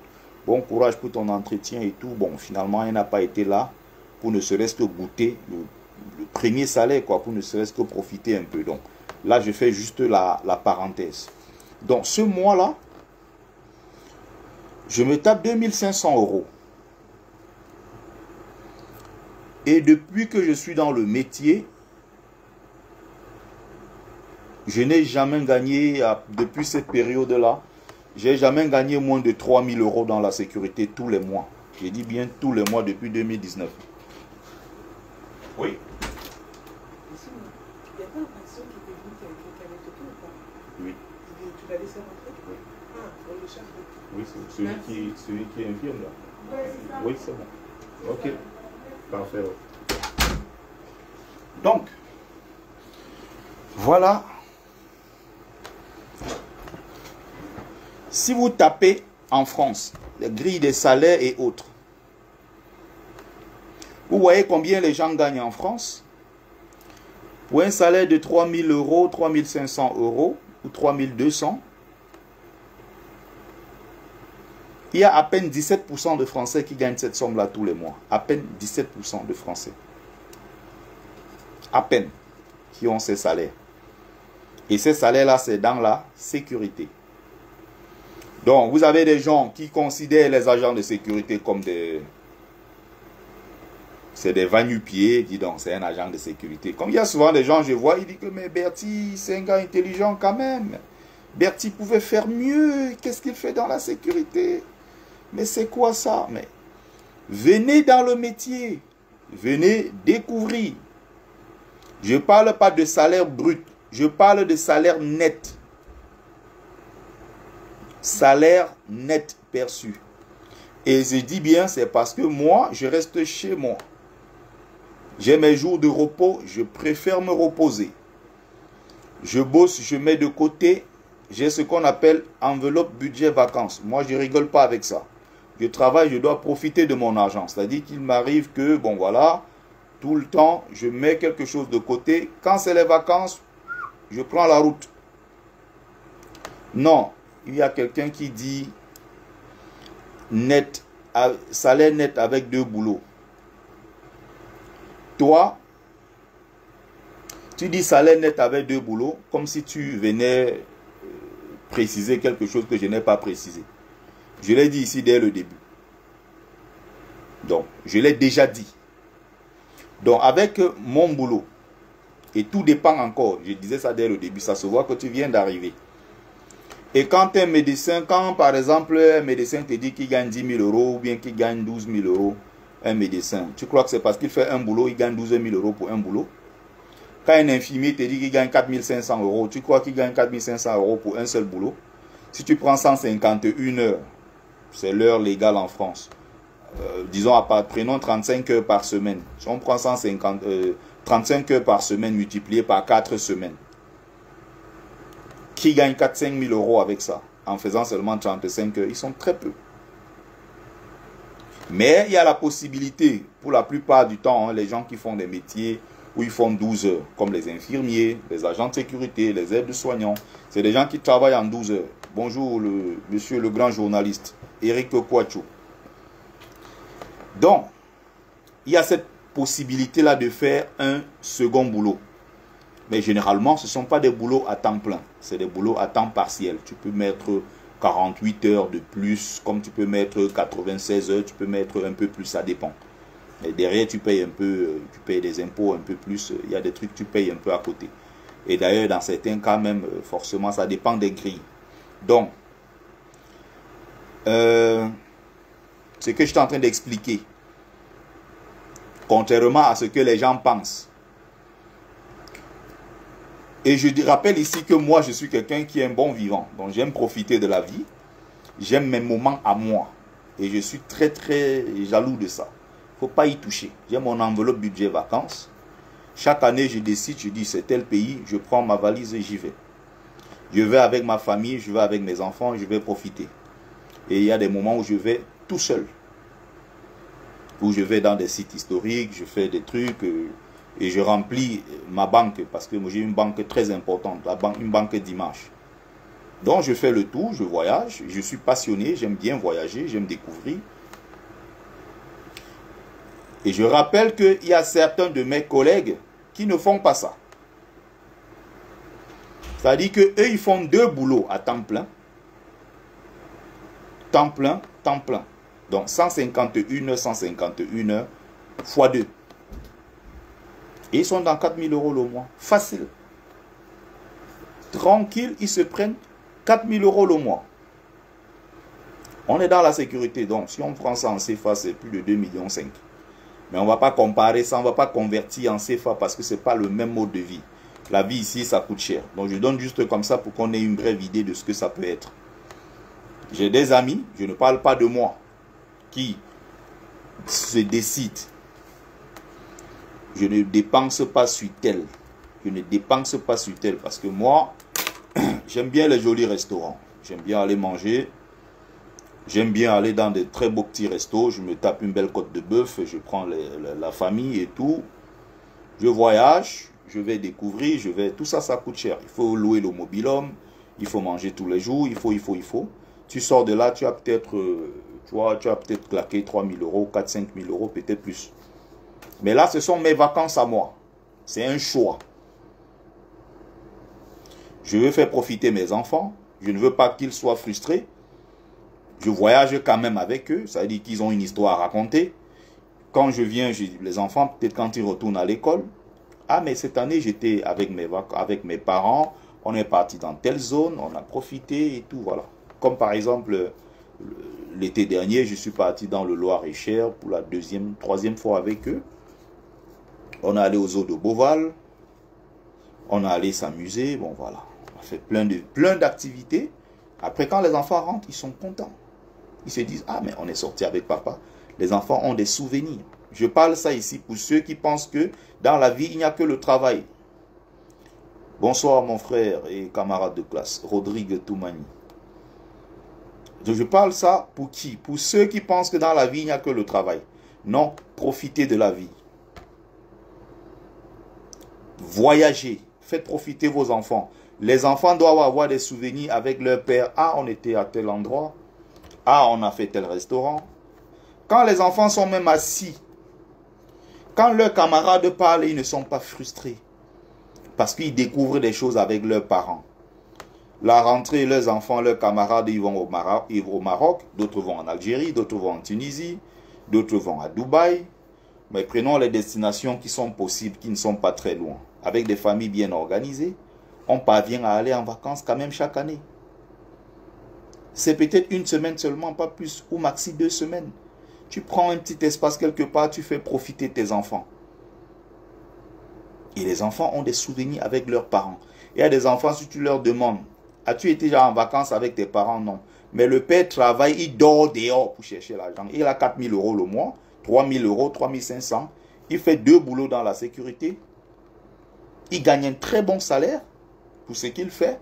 bon courage pour ton entretien et tout. Bon, finalement, elle n'a pas été là pour ne serait-ce que goûter le premier salaire, quoi, pour ne serait-ce que profiter un peu. Donc, là, je fais juste la parenthèse. Donc, ce mois-là, je me tape 2500 €. Et depuis que je suis dans le métier, je n'ai jamais gagné, depuis cette période-là, j'ai jamais gagné moins de 3000 € dans la sécurité tous les mois. Je dis bien tous les mois depuis 2019. Oui. Il n'y a pas un patient qui était venu qui avait toqué ou pas? Oui. Tu l'as laissé rentrer? Oui. Ah, on le cherche. Oui, c'est celui qui est infirme là. Oui, c'est bon. Ok. Parfait. Donc, voilà. Si vous tapez en France, les grilles des salaires et autres, vous voyez combien les gens gagnent en France. Pour un salaire de 3000 €, 3500 € ou 3200, il y a à peine 17% de Français qui gagnent cette somme-là tous les mois. À peine 17% de Français. À peine qui ont ces salaires. Et ces salaires-là, c'est dans la sécurité. Donc, vous avez des gens qui considèrent les agents de sécurité comme des... C'est des va-nu-pieds, dis donc, c'est un agent de sécurité. Comme il y a souvent des gens, je vois, ils disent que mais Bertie, c'est un gars intelligent quand même. Bertie pouvait faire mieux. Qu'est-ce qu'il fait dans la sécurité? Mais c'est quoi ça? Mais venez dans le métier. Venez découvrir. Je ne parle pas de salaire brut. Je parle de salaire net. Salaire net perçu. Et je dis bien, c'est parce que moi, je reste chez moi. J'ai mes jours de repos, je préfère me reposer. Je bosse, je mets de côté j'ai ce qu'on appelle enveloppe budget vacances. Moi, je rigole pas avec ça. Je travaille, je dois profiter de mon argent. C'est-à-dire qu'il m'arrive que, bon voilà, tout le temps, je mets quelque chose de côté. Quand c'est les vacances, je prends la route. Non, il y a quelqu'un qui dit net, salaire net avec 2 boulots. Toi, tu dis salaire net avec 2 boulots, comme si tu venais préciser quelque chose que je n'ai pas précisé. Je l'ai dit ici dès le début. Donc, je l'ai déjà dit. Donc, avec mon boulot, et tout dépend encore, je disais ça dès le début, ça se voit que tu viens d'arriver. Et quand tu es médecin, quand par exemple un médecin te dit qu'il gagne 10 000 euros ou bien qu'il gagne 12 000 euros, un médecin, tu crois que c'est parce qu'il fait un boulot, il gagne 12 000 euros pour un boulot? Quand un infirmier te dit qu'il gagne 4 500 euros, tu crois qu'il gagne 4 500 euros pour un seul boulot? Si tu prends 151 heures, c'est l'heure légale en France. Disons, prenons 35 heures par semaine. Si on prend 35 heures par semaine multiplié par 4 semaines, qui gagne 4-5 000 euros avec ça, en faisant seulement 35 heures? Ils sont très peu. Mais il y a la possibilité, pour la plupart du temps, les gens qui font des métiers où ils font 12 heures, comme les infirmiers, les agents de sécurité, les aides-soignants, c'est des gens qui travaillent en 12 heures. Bonjour, monsieur le grand journaliste, Eric Kouachou. Donc, il y a cette possibilité-là de faire un second boulot. Mais généralement, ce ne sont pas des boulots à temps plein. C'est des boulots à temps partiel. Tu peux mettre 48 heures de plus, comme tu peux mettre 96 heures, tu peux mettre un peu plus, ça dépend. Et derrière, tu payes un peu, tu payes des impôts un peu plus. Il y a des trucs que tu payes un peu à côté. Et d'ailleurs, dans certains cas même, forcément, ça dépend des grilles. Donc, ce que je suis en train d'expliquer, contrairement à ce que les gens pensent. Et je rappelle ici que moi, je suis quelqu'un qui est un bon vivant. Donc, j'aime profiter de la vie. J'aime mes moments à moi. Et je suis très, très jaloux de ça. Il ne faut pas y toucher. J'ai mon enveloppe budget vacances. Chaque année, je décide, je dis, c'est tel pays, je prends ma valise et j'y vais. Je vais avec ma famille, je vais avec mes enfants, je vais profiter. Et il y a des moments où je vais tout seul. Où je vais dans des sites historiques, je fais des trucs et je remplis ma banque parce que j'ai une banque très importante, une banque d'image. Donc je fais le tour, je voyage, je suis passionné, j'aime bien voyager, j'aime découvrir. Et je rappelle qu'il y a certains de mes collègues qui ne font pas ça. C'est-à-dire qu'eux, ils font 2 boulots à temps plein. Temps plein, temps plein. Donc 151 heures fois 2. Et ils sont dans 4 000 euros le mois. Facile. Tranquille, ils se prennent 4 000 euros le mois. On est dans la sécurité. Donc si on prend ça en CFA, c'est plus de 2,5 millions. Mais on ne va pas comparer ça, on ne va pas convertir en CFA parce que ce n'est pas le même mode de vie. La vie ici, ça coûte cher. Donc je donne juste comme ça pour qu'on ait une brève idée de ce que ça peut être. J'ai des amis, je ne parle pas de moi, qui se décident. Je ne dépense pas sur tel. Je ne dépense pas sur tel parce que moi, j'aime bien les jolis restaurants. J'aime bien aller manger. J'aime bien aller dans des très beaux petits restos. Je me tape une belle côte de bœuf. Je prends la famille et tout. Je voyage. Je vais découvrir. Tout ça, ça coûte cher. Il faut louer le mobil-home. Il faut manger tous les jours. Il faut. Tu sors de là, tu as peut-être claqué 3 000 euros, 4 000, 5 000 euros, peut-être plus. Mais là, ce sont mes vacances à moi. C'est un choix. Je veux faire profiter mes enfants. Je ne veux pas qu'ils soient frustrés. Je voyage quand même avec eux. Ça veut dire qu'ils ont une histoire à raconter. Quand je viens, les enfants, peut-être quand ils retournent à l'école. Ah, mais cette année, j'étais avec mes parents. On est parti dans telle zone. On a profité et tout, voilà. Comme par exemple, l'été dernier, je suis parti dans le Loir-et-Cher pour la 3e fois avec eux. On est allé aux eaux de Beauval. On est allé s'amuser. Bon, voilà. On a fait plein d'activités. Après, quand les enfants rentrent, ils sont contents. Ils se disent, ah, mais on est sorti avec papa. Les enfants ont des souvenirs. Je parle ça ici pour ceux qui pensent que dans la vie, il n'y a que le travail. Bonsoir mon frère et camarade de classe, Rodrigue Toumani. Je parle ça pour qui? Pour ceux qui pensent que dans la vie, il n'y a que le travail. Non, profitez de la vie. Voyagez, faites profiter vos enfants. Les enfants doivent avoir des souvenirs avec leur père. Ah, on était à tel endroit. Ah, on a fait tel restaurant. Quand les enfants sont même assis, quand leurs camarades parlent, ils ne sont pas frustrés. Parce qu'ils découvrent des choses avec leurs parents. La rentrée, leurs enfants, leurs camarades, ils vont au Maroc. D'autres vont en Algérie, d'autres vont en Tunisie, d'autres vont à Dubaï. Mais prenons les destinations qui sont possibles, qui ne sont pas très loin. Avec des familles bien organisées, on parvient à aller en vacances quand même chaque année. C'est peut-être une semaine seulement, pas plus, ou maxi 2 semaines. Tu prends un petit espace quelque part, tu fais profiter tes enfants. Et les enfants ont des souvenirs avec leurs parents. Il y a des enfants, si tu leur demandes, as-tu été déjà en vacances avec tes parents? Non. Mais le père travaille, il dort dehors pour chercher l'argent. Il a 4 000 € le mois, 3 000 €, 3 500. Il fait 2 boulots dans la sécurité. Il gagne un très bon salaire pour ce qu'il fait.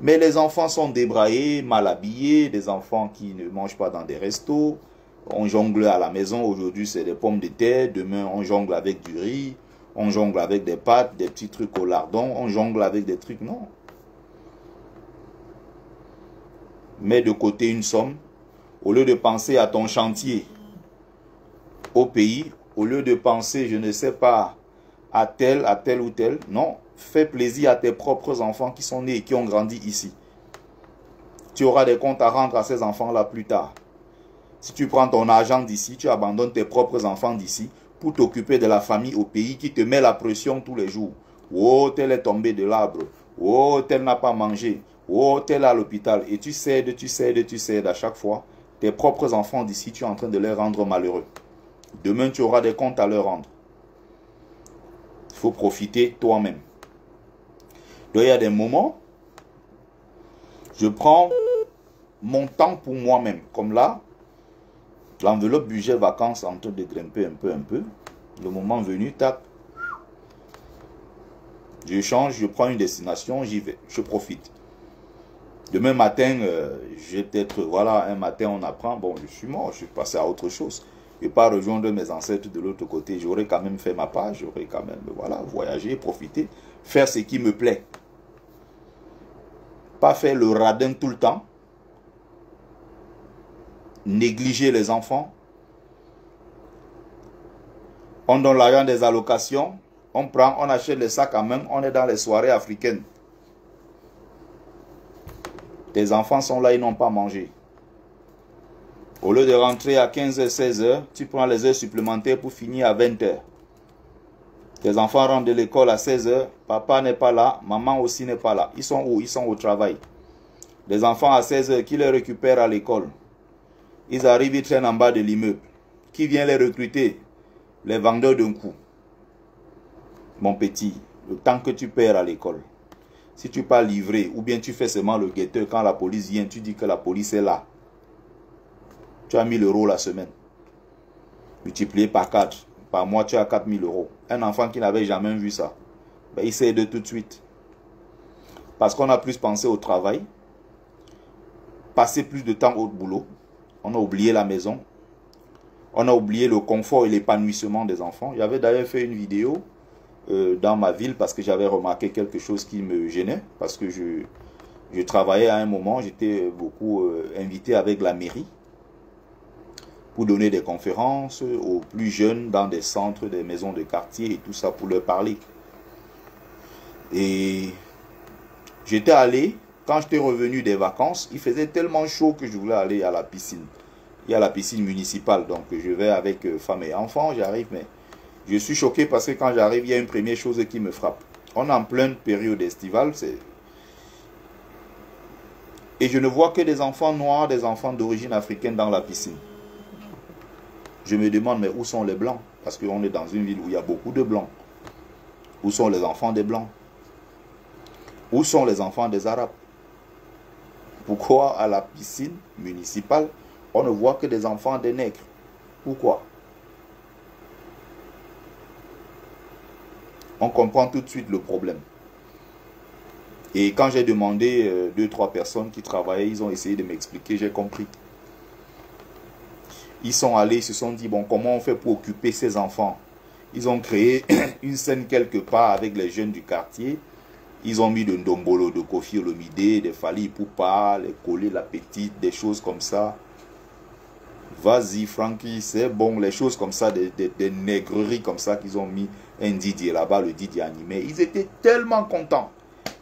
Mais les enfants sont débraillés, mal habillés, des enfants qui ne mangent pas dans des restos. On jongle à la maison, aujourd'hui c'est des pommes de terre, demain on jongle avec du riz, on jongle avec des pâtes, des petits trucs au lardon, on jongle avec des trucs, non. Mets de côté une somme, au lieu de penser à ton chantier au pays, au lieu de penser, je ne sais pas, à tel ou tel, non, fais plaisir à tes propres enfants qui sont nés et qui ont grandi ici. Tu auras des comptes à rendre à ces enfants-là plus tard. Si tu prends ton argent d'ici, tu abandonnes tes propres enfants d'ici pour t'occuper de la famille au pays qui te met la pression tous les jours. Oh, tel est tombé de l'arbre. Oh, tel n'a pas mangé. Oh, tel est à l'hôpital. Et tu cèdes à chaque fois. Tes propres enfants d'ici, tu es en train de les rendre malheureux. Demain, tu auras des comptes à leur rendre. Il faut profiter toi-même. Donc, il y a des moments, je prends mon temps pour moi-même. Comme là, l'enveloppe budget vacances est en train de grimper un peu. Le moment venu, tac. Je change, je prends une destination, j'y vais, je profite. Demain matin, je vais peut-être, voilà, un matin on apprend, bon, je suis mort, je suis passé à autre chose. Je ne vais pas rejoindre mes ancêtres de l'autre côté. J'aurais quand même fait ma part, j'aurais quand même, voilà, voyager, profiter, faire ce qui me plaît. Pas faire le radin tout le temps. Négliger les enfants. On donne l'argent des allocations. On prend, on achète les sacs à main. On est dans les soirées africaines. Tes enfants sont là, ils n'ont pas mangé. Au lieu de rentrer à 15h, 16h, tu prends les heures supplémentaires pour finir à 20h. Tes enfants rentrent de l'école à 16h. Papa n'est pas là. Maman aussi n'est pas là. Ils sont où? Ils sont au travail. Les enfants à 16h, qui les récupèrent à l'école? Ils arrivent, ils traînent en bas de l'immeuble. Qui vient les recruter? Les vendeurs d'un coup. Mon petit, le temps que tu perds à l'école, si tu pas livré, ou bien tu fais seulement le guetteur, quand la police vient, tu dis que la police est là. Tu as 1 000 € la semaine. Multiplié par 4. Par mois, tu as 4 000 €. Un enfant qui n'avait jamais vu ça, ben, il sait de tout de suite. Parce qu'on a plus pensé au travail, passer plus de temps au boulot. On a oublié la maison. On a oublié le confort et l'épanouissement des enfants. J'avais d'ailleurs fait une vidéo dans ma ville parce que j'avais remarqué quelque chose qui me gênait. Parce que je travaillais à un moment, j'étais beaucoup invité avec la mairie pour donner des conférences aux plus jeunes dans des centres, des maisons de quartier et tout ça pour leur parler. Et j'étais allé, quand j'étais revenu des vacances, il faisait tellement chaud que je voulais aller à la piscine. Il y a la piscine municipale, donc je vais avec femme et enfants, j'arrive, mais je suis choqué parce que quand j'arrive, il y a une première chose qui me frappe. On est en pleine période estivale, et je ne vois que des enfants noirs, des enfants d'origine africaine dans la piscine. Je me demande, mais où sont les blancs? Parce qu'on est dans une ville où il y a beaucoup de blancs. Où sont les enfants des blancs? Où sont les enfants des arabes? Pourquoi à la piscine municipale, on ne voit que des enfants des nègres? Pourquoi? On comprend tout de suite le problème. Et quand j'ai demandé 2-3 personnes qui travaillaient, ils ont essayé de m'expliquer, j'ai compris. Ils sont allés, ils se sont dit, bon, comment on fait pour occuper ces enfants? Ils ont créé une scène quelque part avec les jeunes du quartier. Ils ont mis de Ndombolo, de Kofi Olomide, de Fali Ipupa, les Collés, la petite, des choses comme ça. Vas-y, Frankie, c'est bon, les choses comme ça, des nègreries comme ça qu'ils ont mis un Didier là-bas, le Didier animé. Ils étaient tellement contents.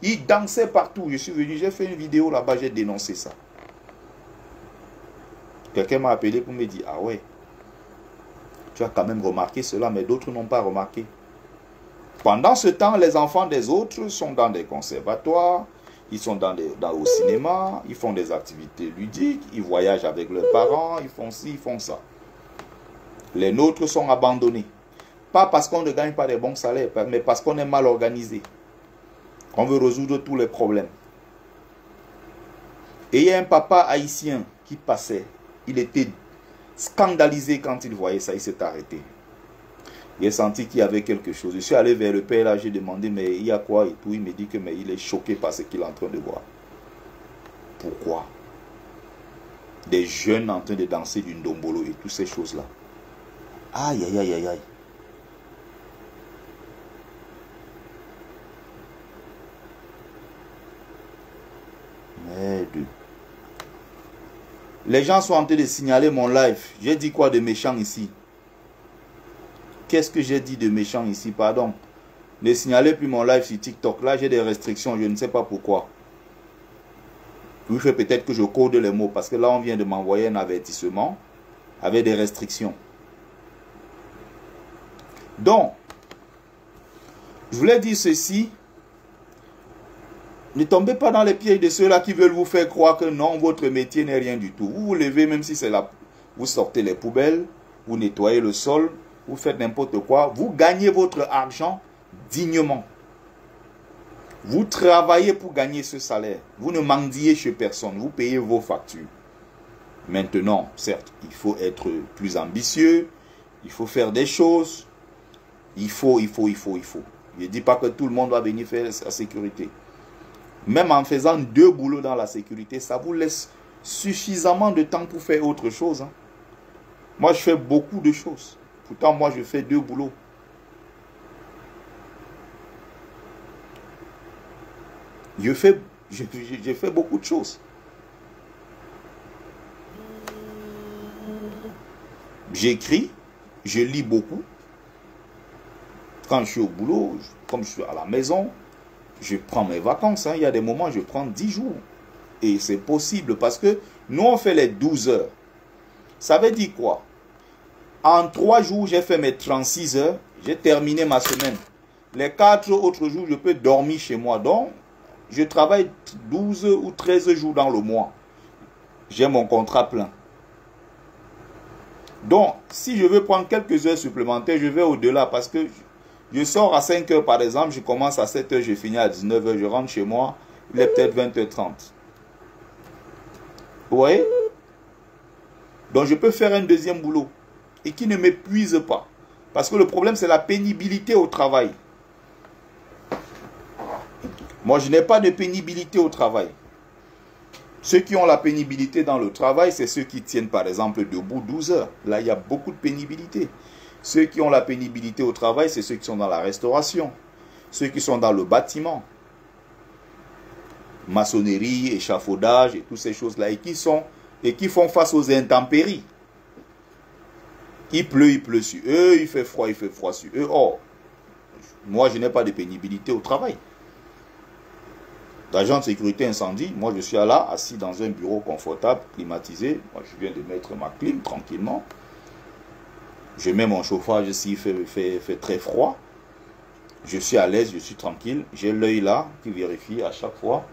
Ils dansaient partout. Je suis venu, j'ai fait une vidéo là-bas, j'ai dénoncé ça. Quelqu'un m'a appelé pour me dire, ah ouais, tu as quand même remarqué cela, mais d'autres n'ont pas remarqué. Pendant ce temps, les enfants des autres sont dans des conservatoires, ils sont au cinéma, ils font des activités ludiques, ils voyagent avec leurs parents, ils font ci, ils font ça. Les nôtres sont abandonnés. Pas parce qu'on ne gagne pas des bons salaires, mais parce qu'on est mal organisé. On veut résoudre tous les problèmes. Et il y a un papa haïtien qui passait. Il était scandalisé quand il voyait ça. Il s'est arrêté. Il a senti qu'il y avait quelque chose. Je suis allé vers le père là. J'ai demandé, mais il y a quoi et tout. Il me dit que mais il est choqué par ce qu'il est en train de voir. Pourquoi? Des jeunes en train de danser du ndombolo et toutes ces choses là. Aïe, aïe, aïe, aïe, aïe. Merde. Les gens sont en train de signaler mon live. J'ai dit quoi de méchant ici? Qu'est-ce que j'ai dit de méchant ici? Pardon. Ne signalez plus mon live sur TikTok. Là, j'ai des restrictions. Je ne sais pas pourquoi. Il fait peut-être que je code les mots. Parce que là, on vient de m'envoyer un avertissement avec des restrictions. Donc, je voulais dire ceci. Ne tombez pas dans les pièges de ceux-là qui veulent vous faire croire que non, votre métier n'est rien du tout. Vous vous levez, même si c'est là, vous sortez les poubelles, vous nettoyez le sol, vous faites n'importe quoi. Vous gagnez votre argent dignement. Vous travaillez pour gagner ce salaire. Vous ne mendiez chez personne. Vous payez vos factures. Maintenant, certes, il faut être plus ambitieux. Il faut faire des choses. Il faut. Je ne dis pas que tout le monde va venir faire la sécurité. Même en faisant 2 boulots dans la sécurité, ça vous laisse suffisamment de temps pour faire autre chose. Hein. Moi, je fais beaucoup de choses. Pourtant, moi, je fais 2 boulots. Je fais beaucoup de choses. J'écris, je lis beaucoup. Quand je suis au boulot, comme je suis à la maison, je prends mes vacances. Hein. Il y a des moments, je prends 10 jours. Et c'est possible parce que nous, on fait les 12 heures. Ça veut dire quoi? En 3 jours, j'ai fait mes 36 heures. J'ai terminé ma semaine. Les 4 autres jours, je peux dormir chez moi. Donc, je travaille 12 ou 13 jours dans le mois. J'ai mon contrat plein. Donc, si je veux prendre quelques heures supplémentaires, je vais au-delà parce que je sors à 5 heures par exemple, je commence à 7 heures, je finis à 19 heures, je rentre chez moi, il est peut-être 20h30. Vous voyez? Donc je peux faire un deuxième boulot et qui ne m'épuise pas. Parce que le problème c'est la pénibilité au travail. Moi je n'ai pas de pénibilité au travail. Ceux qui ont la pénibilité dans le travail, c'est ceux qui tiennent par exemple debout 12 heures. Là il y a beaucoup de pénibilité. Ceux qui ont la pénibilité au travail, c'est ceux qui sont dans la restauration, ceux qui sont dans le bâtiment, maçonnerie, échafaudage et toutes ces choses-là, et qui font face aux intempéries. Il pleut sur eux, il fait froid sur eux. Or, moi, je n'ai pas de pénibilité au travail. D'agent de sécurité incendie, moi, je suis là, assis dans un bureau confortable, climatisé. Moi, je viens de mettre ma clim tranquillement. Je mets mon chauffage ici, il fait très froid. Je suis à l'aise, je suis tranquille. J'ai l'œil là qui vérifie à chaque fois.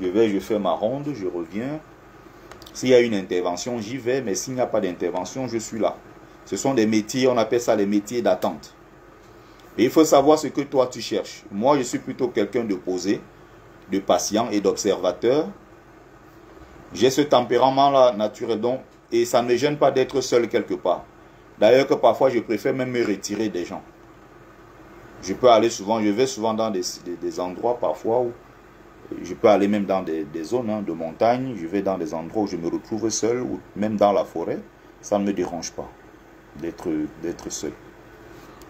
Je fais ma ronde, je reviens. S'il y a une intervention, j'y vais. Mais s'il n'y a pas d'intervention, je suis là. Ce sont des métiers, on appelle ça les métiers d'attente. Et il faut savoir ce que toi tu cherches. Moi, je suis plutôt quelqu'un de posé, de patient et d'observateur. J'ai ce tempérament-là naturel. Donc, et ça ne me gêne pas d'être seul quelque part. D'ailleurs que parfois je préfère même me retirer des gens. Je peux aller souvent, je vais souvent dans des endroits parfois où je peux aller même dans des zones hein, de montagne. Je vais dans des endroits où je me retrouve seul ou même dans la forêt. Ça ne me dérange pas d'être seul.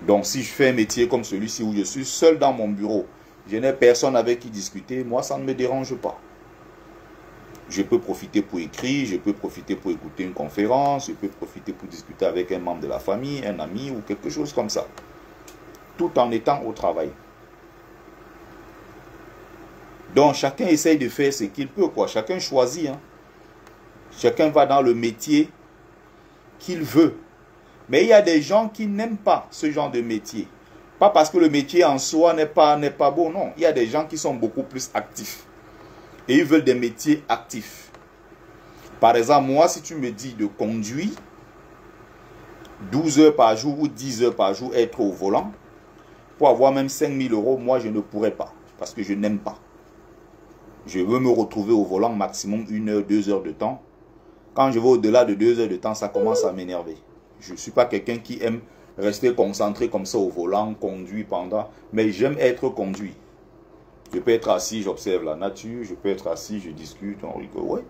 Donc si je fais un métier comme celui-ci où je suis seul dans mon bureau, je n'ai personne avec qui discuter, moi ça ne me dérange pas. Je peux profiter pour écrire, je peux profiter pour écouter une conférence, je peux profiter pour discuter avec un membre de la famille, un ami ou quelque chose comme ça. Tout en étant au travail. Donc chacun essaye de faire ce qu'il peut, quoi. Chacun choisit. Hein. Chacun va dans le métier qu'il veut. Mais il y a des gens qui n'aiment pas ce genre de métier. Pas parce que le métier en soi n'est pas beau, non. Il y a des gens qui sont beaucoup plus actifs. Et ils veulent des métiers actifs. Par exemple, moi, si tu me dis de conduire 12 heures par jour ou 10 heures par jour, être au volant, pour avoir même 5 000 €, moi, je ne pourrais pas. Parce que je n'aime pas. Je veux me retrouver au volant maximum 1 heure, 2 heures de temps. Quand je vais au-delà de 2 heures de temps, ça commence à m'énerver. Je ne suis pas quelqu'un qui aime rester concentré comme ça au volant, conduire pendant. Mais j'aime être conduit. Je peux être assis, j'observe la nature. Je peux être assis, je discute, on rigole. Ouais.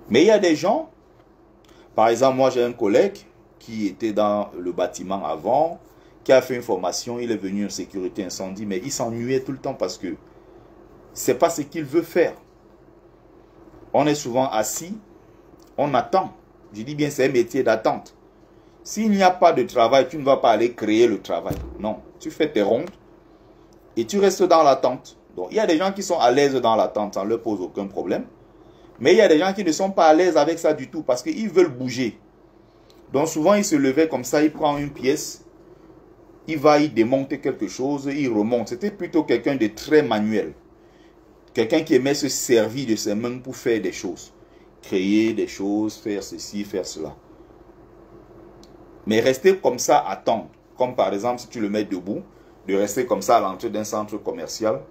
Mais il y a des gens, par exemple, moi j'ai un collègue qui était dans le bâtiment avant, qui a fait une formation, il est venu en sécurité incendie, mais il s'ennuyait tout le temps parce que c'est pas ce qu'il veut faire. On est souvent assis, on attend. Je dis bien, c'est un métier d'attente. S'il n'y a pas de travail, tu ne vas pas aller créer le travail. Non, tu fais tes rondes et tu restes dans l'attente. Donc, il y a des gens qui sont à l'aise dans l'attente, ça ne leur pose aucun problème. Mais il y a des gens qui ne sont pas à l'aise avec ça du tout parce qu'ils veulent bouger. Donc, souvent, il se levait comme ça, il prend une pièce, il va y démonter quelque chose, il remonte. C'était plutôt quelqu'un de très manuel. Quelqu'un qui aimait se servir de ses mains pour faire des choses. Créer des choses, faire ceci, faire cela. Mais rester comme ça, attendre. Comme par exemple, si tu le mets debout, de rester comme ça à l'entrée d'un centre commercial,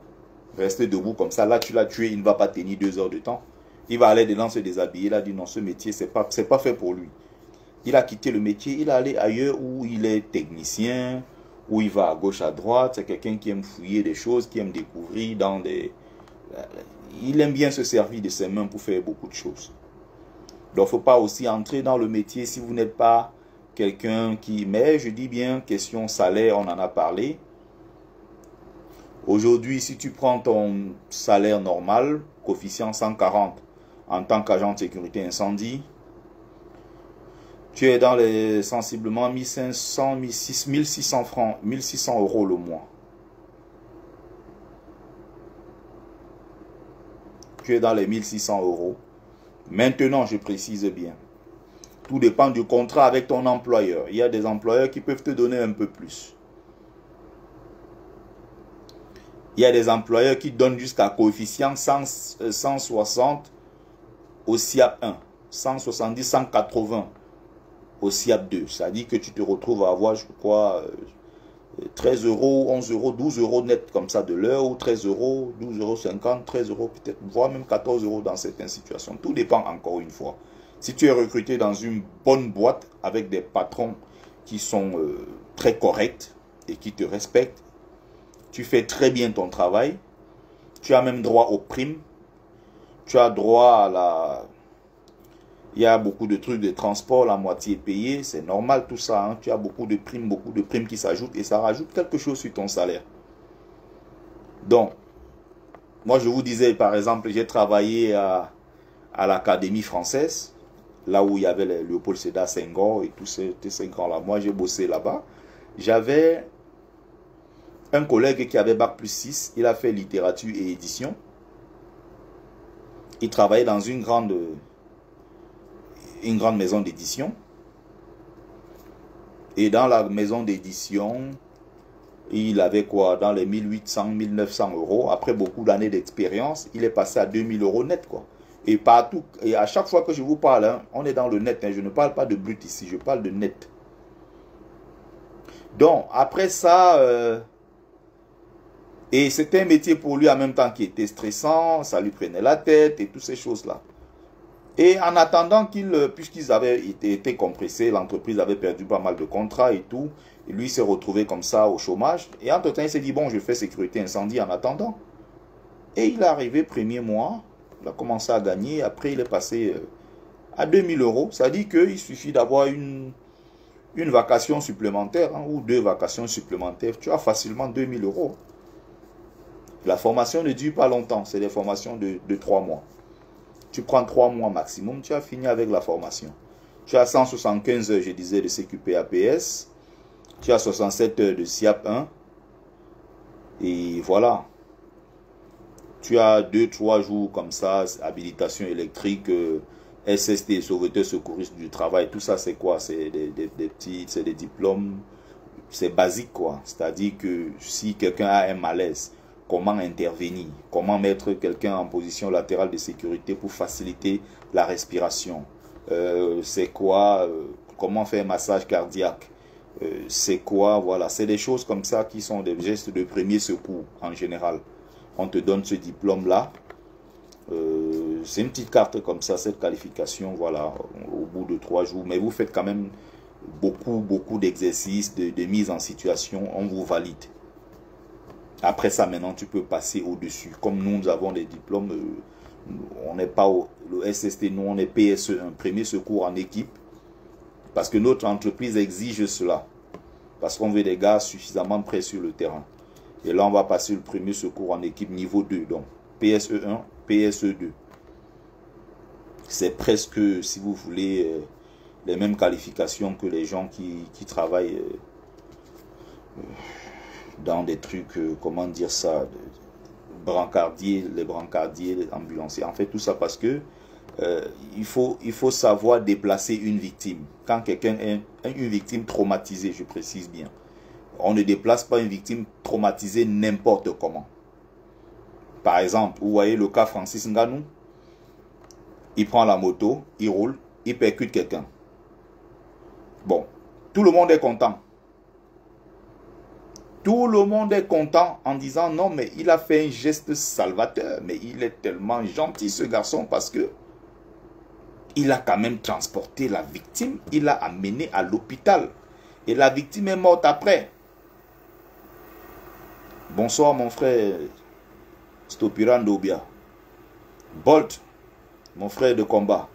rester debout comme ça, là tu l'as tué, il ne va pas tenir 2 heures de temps. Il va aller dedans se déshabiller, il a dit non, ce métier, c'est pas fait pour lui. Il a quitté le métier, il est allé ailleurs où il est technicien, où il va à gauche, à droite. C'est quelqu'un qui aime fouiller des choses, qui aime découvrir dans des... Il aime bien se servir de ses mains pour faire beaucoup de choses. Donc, il ne faut pas aussi entrer dans le métier si vous n'êtes pas quelqu'un qui... Mais je dis bien, question salaire, on en a parlé. Aujourd'hui, si tu prends ton salaire normal, coefficient 140, en tant qu'agent de sécurité incendie, tu es dans les sensiblement 1500, 1600 francs, 1600 € le mois. Tu es dans les 1600 €. Maintenant, je précise bien. Tout dépend du contrat avec ton employeur. Il y a des employeurs qui peuvent te donner un peu plus. Il y a des employeurs qui donnent jusqu'à coefficient 160 au SIAP 1, 170, 180 au SIAP 2. C'est-à-dire que tu te retrouves à avoir, je crois, 13 €, 11 €, 12 € net comme ça de l'heure, ou 13 €, 12,50 €, 13 € peut-être, voire même 14 € dans certaines situations. Tout dépend encore une fois. Si tu es recruté dans une bonne boîte avec des patrons qui sont très corrects et qui te respectent, tu fais très bien ton travail, tu as même droit aux primes, tu as droit à la... Il y a beaucoup de trucs de transport, la moitié est payée, c'est normal tout ça. Hein? Tu as beaucoup de primes qui s'ajoutent et ça rajoute quelque chose sur ton salaire. Donc, moi je vous disais par exemple, j'ai travaillé à l'Académie française, là où il y avait le Léopold Sédar Senghor et tous ces 5 ans-là. Moi j'ai bossé là-bas. J'avais un collègue qui avait Bac plus 6, il a fait littérature et édition. Il travaillait dans une grande maison d'édition. Et dans la maison d'édition, il avait quoi? Dans les 1800, 1900 €. Après beaucoup d'années d'expérience, il est passé à 2000 € net, quoi. Et partout, et à chaque fois que je vous parle, hein, on est dans le net. Hein, je ne parle pas de brut ici, je parle de net. Donc, après ça... et c'était un métier pour lui en même temps qui était stressant, ça lui prenait la tête et toutes ces choses-là. Et en attendant puisqu'ils avaient été compressés, l'entreprise avait perdu pas mal de contrats et tout. Et lui s'est retrouvé comme ça au chômage. Et entre-temps, il s'est dit, bon, je fais sécurité incendie en attendant. Et il est arrivé premier mois, il a commencé à gagner. Après, il est passé à 2000 euros. Ça dit qu'il suffit d'avoir une vacation supplémentaire ou 2 vacations supplémentaires. Tu as facilement 2000 euros. La formation ne dure pas longtemps. C'est des formations de 3 mois. Tu prends 3 mois maximum, tu as fini avec la formation. Tu as 175 heures, je disais, de CQP-APS. Tu as 67 heures de SIAP 1. Et voilà. Tu as 2-3 jours comme ça, habilitation électrique, SST, sauveteur secouriste du travail. Tout ça, c'est quoi? C'est des diplômes. C'est basique, quoi. C'est-à-dire que si quelqu'un a un malaise, comment intervenir, comment mettre quelqu'un en position latérale de sécurité pour faciliter la respiration. C'est quoi, comment faire un massage cardiaque. C'est quoi, voilà. C'est des choses comme ça qui sont des gestes de premier secours en général. On te donne ce diplôme-là. C'est une petite carte comme ça, cette qualification, voilà, au bout de 3 jours. Mais vous faites quand même beaucoup d'exercices, de mise en situation, on vous valide. Après ça, maintenant, tu peux passer au-dessus. Comme nous avons des diplômes, on n'est pas le SST, nous, on est PSE1, premier secours en équipe. Parce que notre entreprise exige cela. Parce qu'on veut des gars suffisamment prêts sur le terrain. Et là, on va passer le premier secours en équipe niveau 2. Donc, PSE1, PSE2. C'est presque, si vous voulez, les mêmes qualifications que les gens qui travaillent dans des trucs, comment dire ça, les brancardiers, les ambulanciers. En fait, tout ça parce que il faut savoir déplacer une victime. Quand quelqu'un est une victime traumatisée, je précise bien. On ne déplace pas une victime traumatisée n'importe comment. Par exemple, vous voyez le cas Francis Nganou. Il prend la moto, il roule, il percute quelqu'un. Bon, tout le monde est content. Tout le monde est content en disant non, mais il a fait un geste salvateur. Mais il est tellement gentil ce garçon parce que il a quand même transporté la victime. Il l'a amené à l'hôpital. Et la victime est morte après. Bonsoir mon frère Stopiran Dobia. Bolt, mon frère de combat.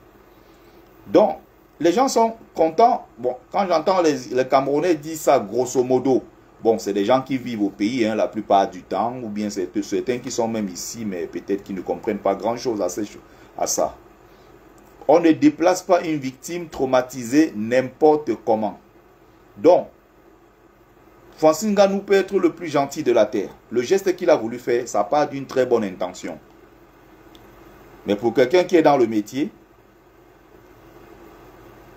Donc, les gens sont contents. Bon, quand j'entends les Camerounais dire ça grosso modo, bon, c'est des gens qui vivent au pays la plupart du temps, ou bien c'est certains qui sont même ici, mais peut-être qui ne comprennent pas grand-chose à ça. On ne déplace pas une victime traumatisée n'importe comment. Donc, Francis Nganou peut être le plus gentil de la terre. Le geste qu'il a voulu faire, ça part d'une très bonne intention. Mais pour quelqu'un qui est dans le métier,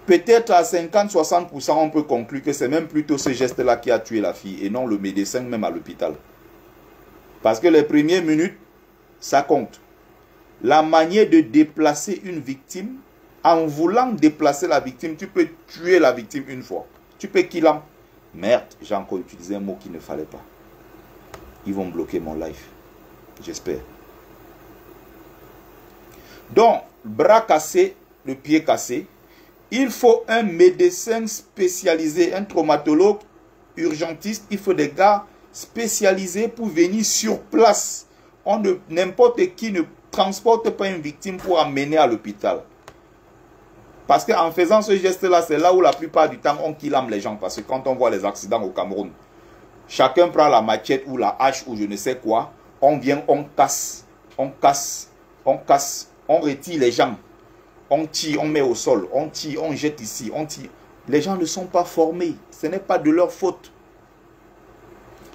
peut-être à 50-60%, on peut conclure que c'est même plutôt ce geste-là qui a tué la fille et non le médecin même à l'hôpital. Parce que les premières minutes, ça compte. La manière de déplacer une victime, en voulant déplacer la victime, tu peux tuer la victime une fois. Tu peux killer. Merde, j'ai encore utilisé un mot qu'il ne fallait pas. Ils vont bloquer mon live. J'espère. Donc, bras cassé, le pied cassé. Il faut un médecin spécialisé, un traumatologue, urgentiste. Il faut des gars spécialisés pour venir sur place. N'importe qui ne transporte pas une victime pour amener à l'hôpital. Parce qu'en faisant ce geste-là, c'est là où la plupart du temps, on killame les gens. Parce que quand on voit les accidents au Cameroun, chacun prend la machette ou la hache ou je ne sais quoi. On vient, on casse, on retire les gens. On tire, on met au sol, on tire, on jette ici, on tire. Les gens ne sont pas formés. Ce n'est pas de leur faute.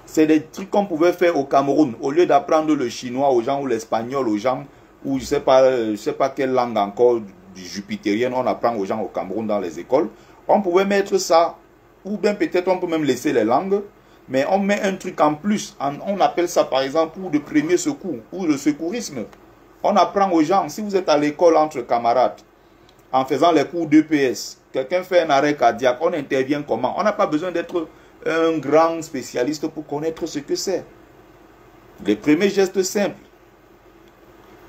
C'est des trucs qu'on pouvait faire au Cameroun. Au lieu d'apprendre le chinois aux gens ou l'espagnol aux gens, ou je ne sais pas quelle langue encore du jupitérien on apprend aux gens au Cameroun dans les écoles. On pouvait mettre ça, ou bien peut-être on peut même laisser les langues, mais on met un truc en plus. On appelle ça par exemple pour de premier secours ou le secourisme. On apprend aux gens, si vous êtes à l'école entre camarades, en faisant les cours d'EPS, quelqu'un fait un arrêt cardiaque, on intervient comment? On n'a pas besoin d'être un grand spécialiste pour connaître ce que c'est. Les premiers gestes simples.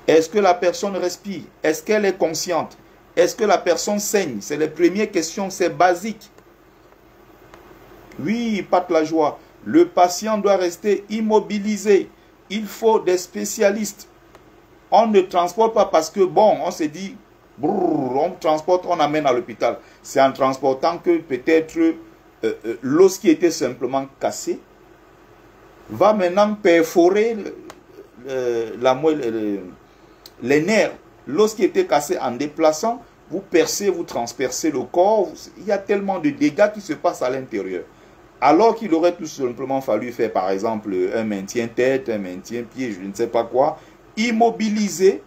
Est-ce que la personne respire? Est-ce qu'elle est consciente? Est-ce que la personne saigne? C'est les premières questions, c'est basique. Oui, pas de la joie. Le patient doit rester immobilisé. Il faut des spécialistes. On ne transporte pas parce que, bon, on se dit, brrr, on transporte, on amène à l'hôpital. C'est en transportant que peut-être l'os qui était simplement cassé va maintenant perforer les nerfs. L'os qui était cassé en déplaçant, vous percez, vous transpercez le corps. Il y a tellement de dégâts qui se passent à l'intérieur. Alors qu'il aurait tout simplement fallu faire, par exemple, un maintien tête, un maintien pied, je ne sais pas quoi, immobiliser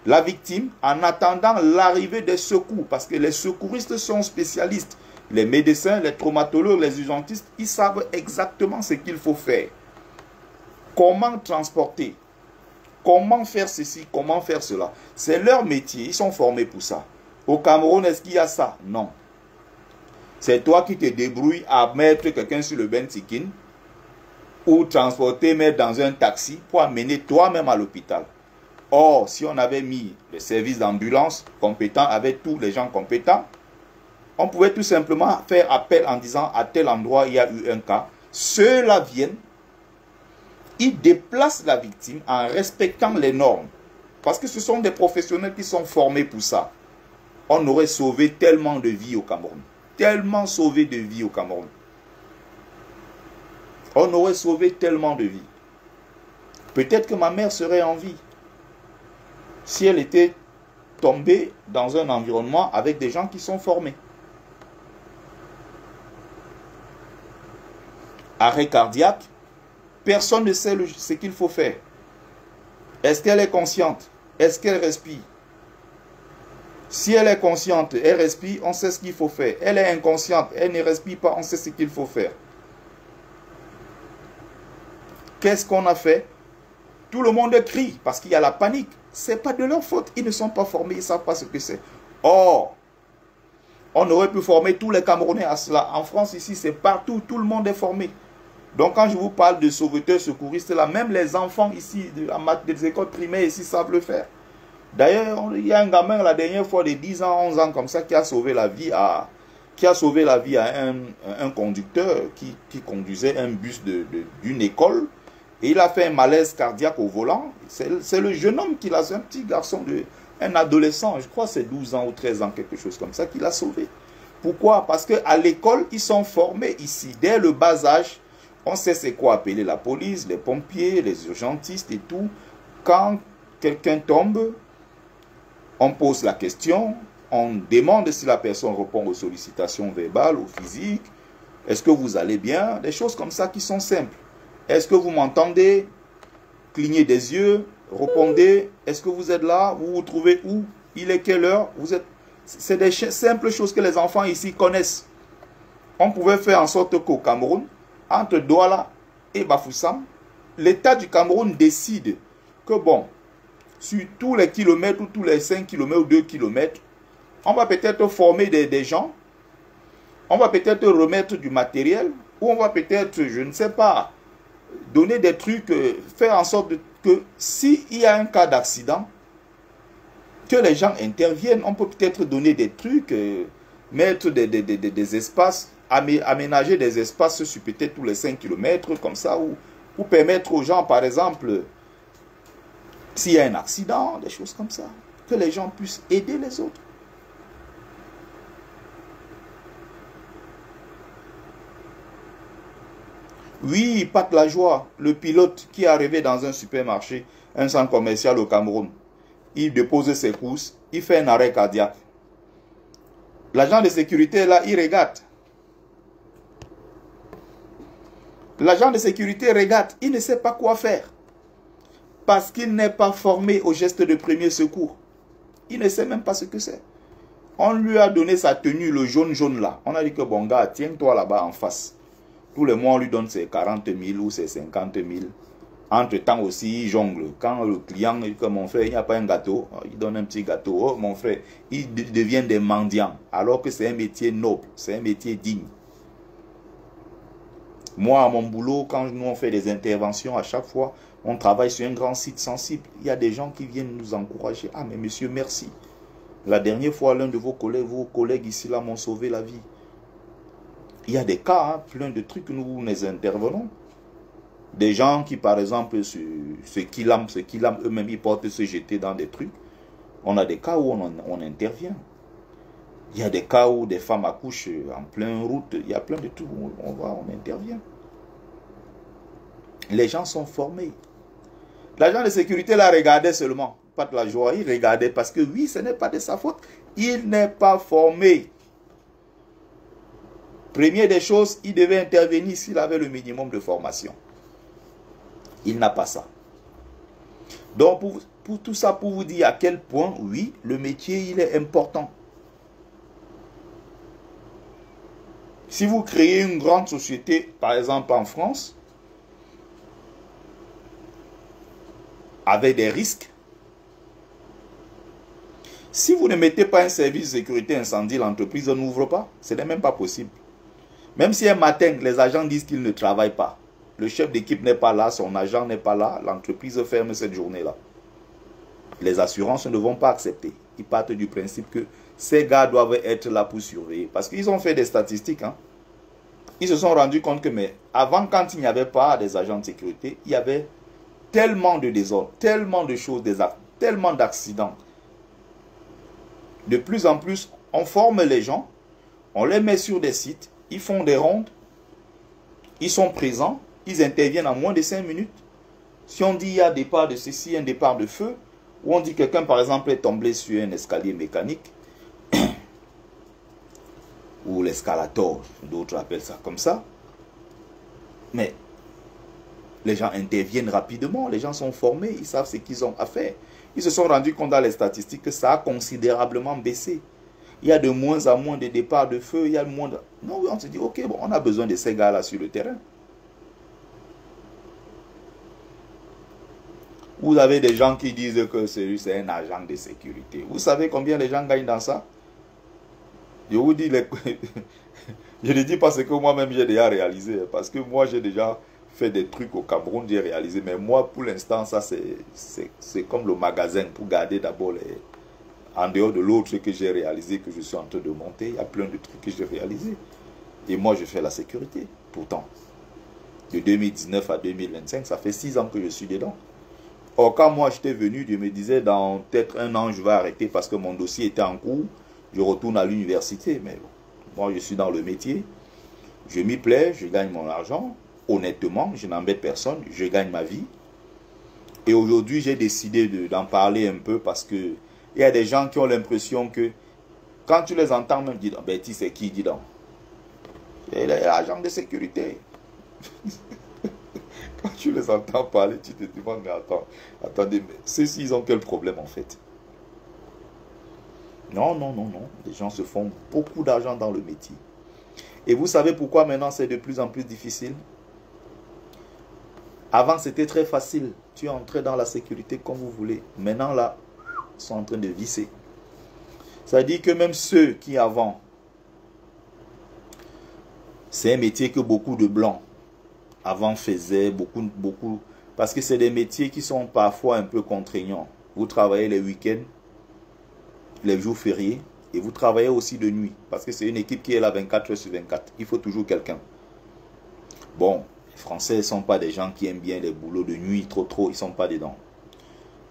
la victime en attendant l'arrivée des secours. Parce que les secouristes sont spécialistes. Les médecins, les traumatologues, les urgentistes, ils savent exactement ce qu'il faut faire. Comment transporter? Comment faire ceci? Comment faire cela? C'est leur métier. Ils sont formés pour ça. Au Cameroun, est-ce qu'il y a ça? Non. C'est toi qui te débrouilles à mettre quelqu'un sur le Bentikin ou transporter, mettre dans un taxi pour amener toi-même à l'hôpital. Or, si on avait mis le service d'ambulance compétent avec tous les gens compétents, on pouvait tout simplement faire appel en disant à tel endroit il y a eu un cas. Ceux-là viennent, ils déplacent la victime en respectant les normes. Parce que ce sont des professionnels qui sont formés pour ça. On aurait sauvé tellement de vies au Cameroun. Tellement sauvé de vies au Cameroun. On aurait sauvé tellement de vies. Peut-être que ma mère serait en vie si elle était tombée dans un environnement avec des gens qui sont formés. Arrêt cardiaque, personne ne sait ce qu'il faut faire. Est-ce qu'elle est consciente? Est-ce qu'elle respire? Si elle est consciente, elle respire, on sait ce qu'il faut faire. Elle est inconsciente, elle ne respire pas, on sait ce qu'il faut faire. Qu'est-ce qu'on a fait? Tout le monde crie parce qu'il y a la panique. Ce n'est pas de leur faute. Ils ne sont pas formés, ils ne savent pas ce que c'est. Or, on aurait pu former tous les Camerounais à cela. En France, ici, c'est partout. Tout le monde est formé. Donc, quand je vous parle de sauveteurs, secouristes, là, même les enfants ici, des écoles primaires ici, savent le faire. D'ailleurs, il y a un gamin la dernière fois de 10 ans, 11 ans, comme ça, qui a sauvé la vie à, un conducteur qui conduisait un bus d'une école. Et il a fait un malaise cardiaque au volant. C'est le jeune homme qui l'a, c'est un petit garçon, un adolescent, je crois que c'est 12 ans ou 13 ans, quelque chose comme ça, qui l'a sauvé. Pourquoi? Parce qu'à l'école, ils sont formés ici. Dès le bas âge, on sait c'est quoi appeler la police, les pompiers, les urgentistes et tout. Quand quelqu'un tombe, on pose la question, on demande si la personne répond aux sollicitations verbales ou physiques. Est-ce que vous allez bien? Des choses comme ça qui sont simples. Est-ce que vous m'entendez? Clignez des yeux, répondez. Est-ce que vous êtes là? Vous vous trouvez où? Il est quelle heure? C'est des simples choses que les enfants ici connaissent. On pouvait faire en sorte qu'au Cameroun, entre Douala et Bafoussam, l'État du Cameroun décide que bon, sur tous les kilomètres ou tous les 5 kilomètres ou 2 kilomètres, on va peut-être former des gens, on va peut-être remettre du matériel, ou on va peut-être, je ne sais pas, donner des trucs, faire en sorte que s'il y a un cas d'accident, que les gens interviennent. On peut peut-être donner des trucs, mettre des espaces, aménager des espaces sur peut-être tous les 5 kilomètres, comme ça, ou permettre aux gens, par exemple, s'il y a un accident, des choses comme ça, que les gens puissent aider les autres. Oui, pas de la joie. Le pilote qui est arrivé dans un supermarché, un centre commercial au Cameroun, il dépose ses courses, il fait un arrêt cardiaque. L'agent de sécurité là, il regarde. L'agent de sécurité regarde, il ne sait pas quoi faire. Parce qu'il n'est pas formé au geste de premier secours. Il ne sait même pas ce que c'est. On lui a donné sa tenue, le jaune là. On a dit que bon gars, tiens-toi là-bas en face. Tous les mois, on lui donne ses 40 000 ou ses 50 000. Entre-temps aussi, il jongle. Quand le client dit que mon frère, il n'y a pas un gâteau, il donne un petit gâteau. Oh, mon frère, ils deviennent des mendiants. Alors que c'est un métier noble, c'est un métier digne. Moi, à mon boulot, quand nous on fait des interventions, à chaque fois, on travaille sur un grand site sensible. Il y a des gens qui viennent nous encourager. Ah, mais monsieur, merci. La dernière fois, l'un de vos collègues ici là m'ont sauvé la vie. Il y a des cas, hein, plein de trucs, nous intervenons. Des gens qui, par exemple, ceux qui l'âment eux-mêmes, ils portent se jeter dans des trucs. On a des cas où on intervient. Il y a des cas où des femmes accouchent en pleine route. Il y a plein de trucs où on intervient. Les gens sont formés. L'agent de sécurité la regardait seulement. Pas de la joie, il regardait parce que oui, ce n'est pas de sa faute. Il n'est pas formé. Première des choses, il devait intervenir s'il avait le minimum de formation. Il n'a pas ça. Donc, pour tout ça, pour vous dire à quel point, oui, le métier, il est important. Si vous créez une grande société, par exemple en France, avec des risques, si vous ne mettez pas un service de sécurité incendie, l'entreprise n'ouvre pas. Ce n'est même pas possible. Même si un matin, les agents disent qu'ils ne travaillent pas, le chef d'équipe n'est pas là, son agent n'est pas là, l'entreprise ferme cette journée-là. Les assurances ne vont pas accepter. Ils partent du principe que ces gars doivent être là pour surveiller. Parce qu'ils ont fait des statistiques. Hein. Ils se sont rendus compte que, mais avant, quand il n'y avait pas des agents de sécurité, il y avait tellement de désordre, tellement de choses, tellement d'accidents. De plus en plus, on forme les gens, on les met sur des sites, ils font des rondes, ils sont présents, ils interviennent en moins de 5 minutes. Si on dit il y a départ de ceci, un départ de feu, ou on dit quelqu'un par exemple est tombé sur un escalier mécanique, ou l'escalator, d'autres appellent ça comme ça, mais les gens interviennent rapidement, les gens sont formés, ils savent ce qu'ils ont à faire. Ils se sont rendus compte dans les statistiques que ça a considérablement baissé. Il y a de moins en moins de départs de feu, il y a moins de... Non, on se dit, ok, bon, on a besoin de ces gars-là sur le terrain. Vous avez des gens qui disent que c'est un agent de sécurité. Vous savez combien les gens gagnent dans ça? Je vous dis, je ne dis pas ce que moi-même j'ai déjà réalisé, parce que moi j'ai déjà fait des trucs au Cameroun, j'ai réalisé, mais moi pour l'instant ça c'est comme le magasin pour garder d'abord en dehors de l'autre que j'ai réalisé, que je suis en train de monter, il y a plein de trucs que j'ai réalisé. Et moi je fais la sécurité, pourtant. De 2019 à 2025, ça fait 6 ans que je suis dedans. Or quand moi j'étais venu, je me disais dans peut-être un an je vais arrêter parce que mon dossier était en cours, je retourne à l'université, mais bon, moi je suis dans le métier, je m'y plais, je gagne mon argent, honnêtement, je n'embête personne, je gagne ma vie. Et aujourd'hui, j'ai décidé d'en parler un peu parce que il y a des gens qui ont l'impression que quand tu les entends même dire, ben tu sais qui dit donc? Il est agent de sécurité. Quand tu les entends parler, tu te demandes, mais attendez, mais ceux-ci, ils ont quel problème en fait? Non, non, non, non. Les gens se font beaucoup d'argent dans le métier. Et vous savez pourquoi maintenant c'est de plus en plus difficile? Avant, c'était très facile. Tu entrais dans la sécurité comme vous voulez. Maintenant, là, ils sont en train de visser. Ça veut dire que même ceux qui avant, c'est un métier que beaucoup de blancs avant faisaient, beaucoup, parce que c'est des métiers qui sont parfois un peu contraignants. Vous travaillez les week-ends, les jours fériés, et vous travaillez aussi de nuit, parce que c'est une équipe qui est là 24 heures sur 24. Il faut toujours quelqu'un. Bon, les Français ne sont pas des gens qui aiment bien les boulots de nuit, trop, ils ne sont pas dedans.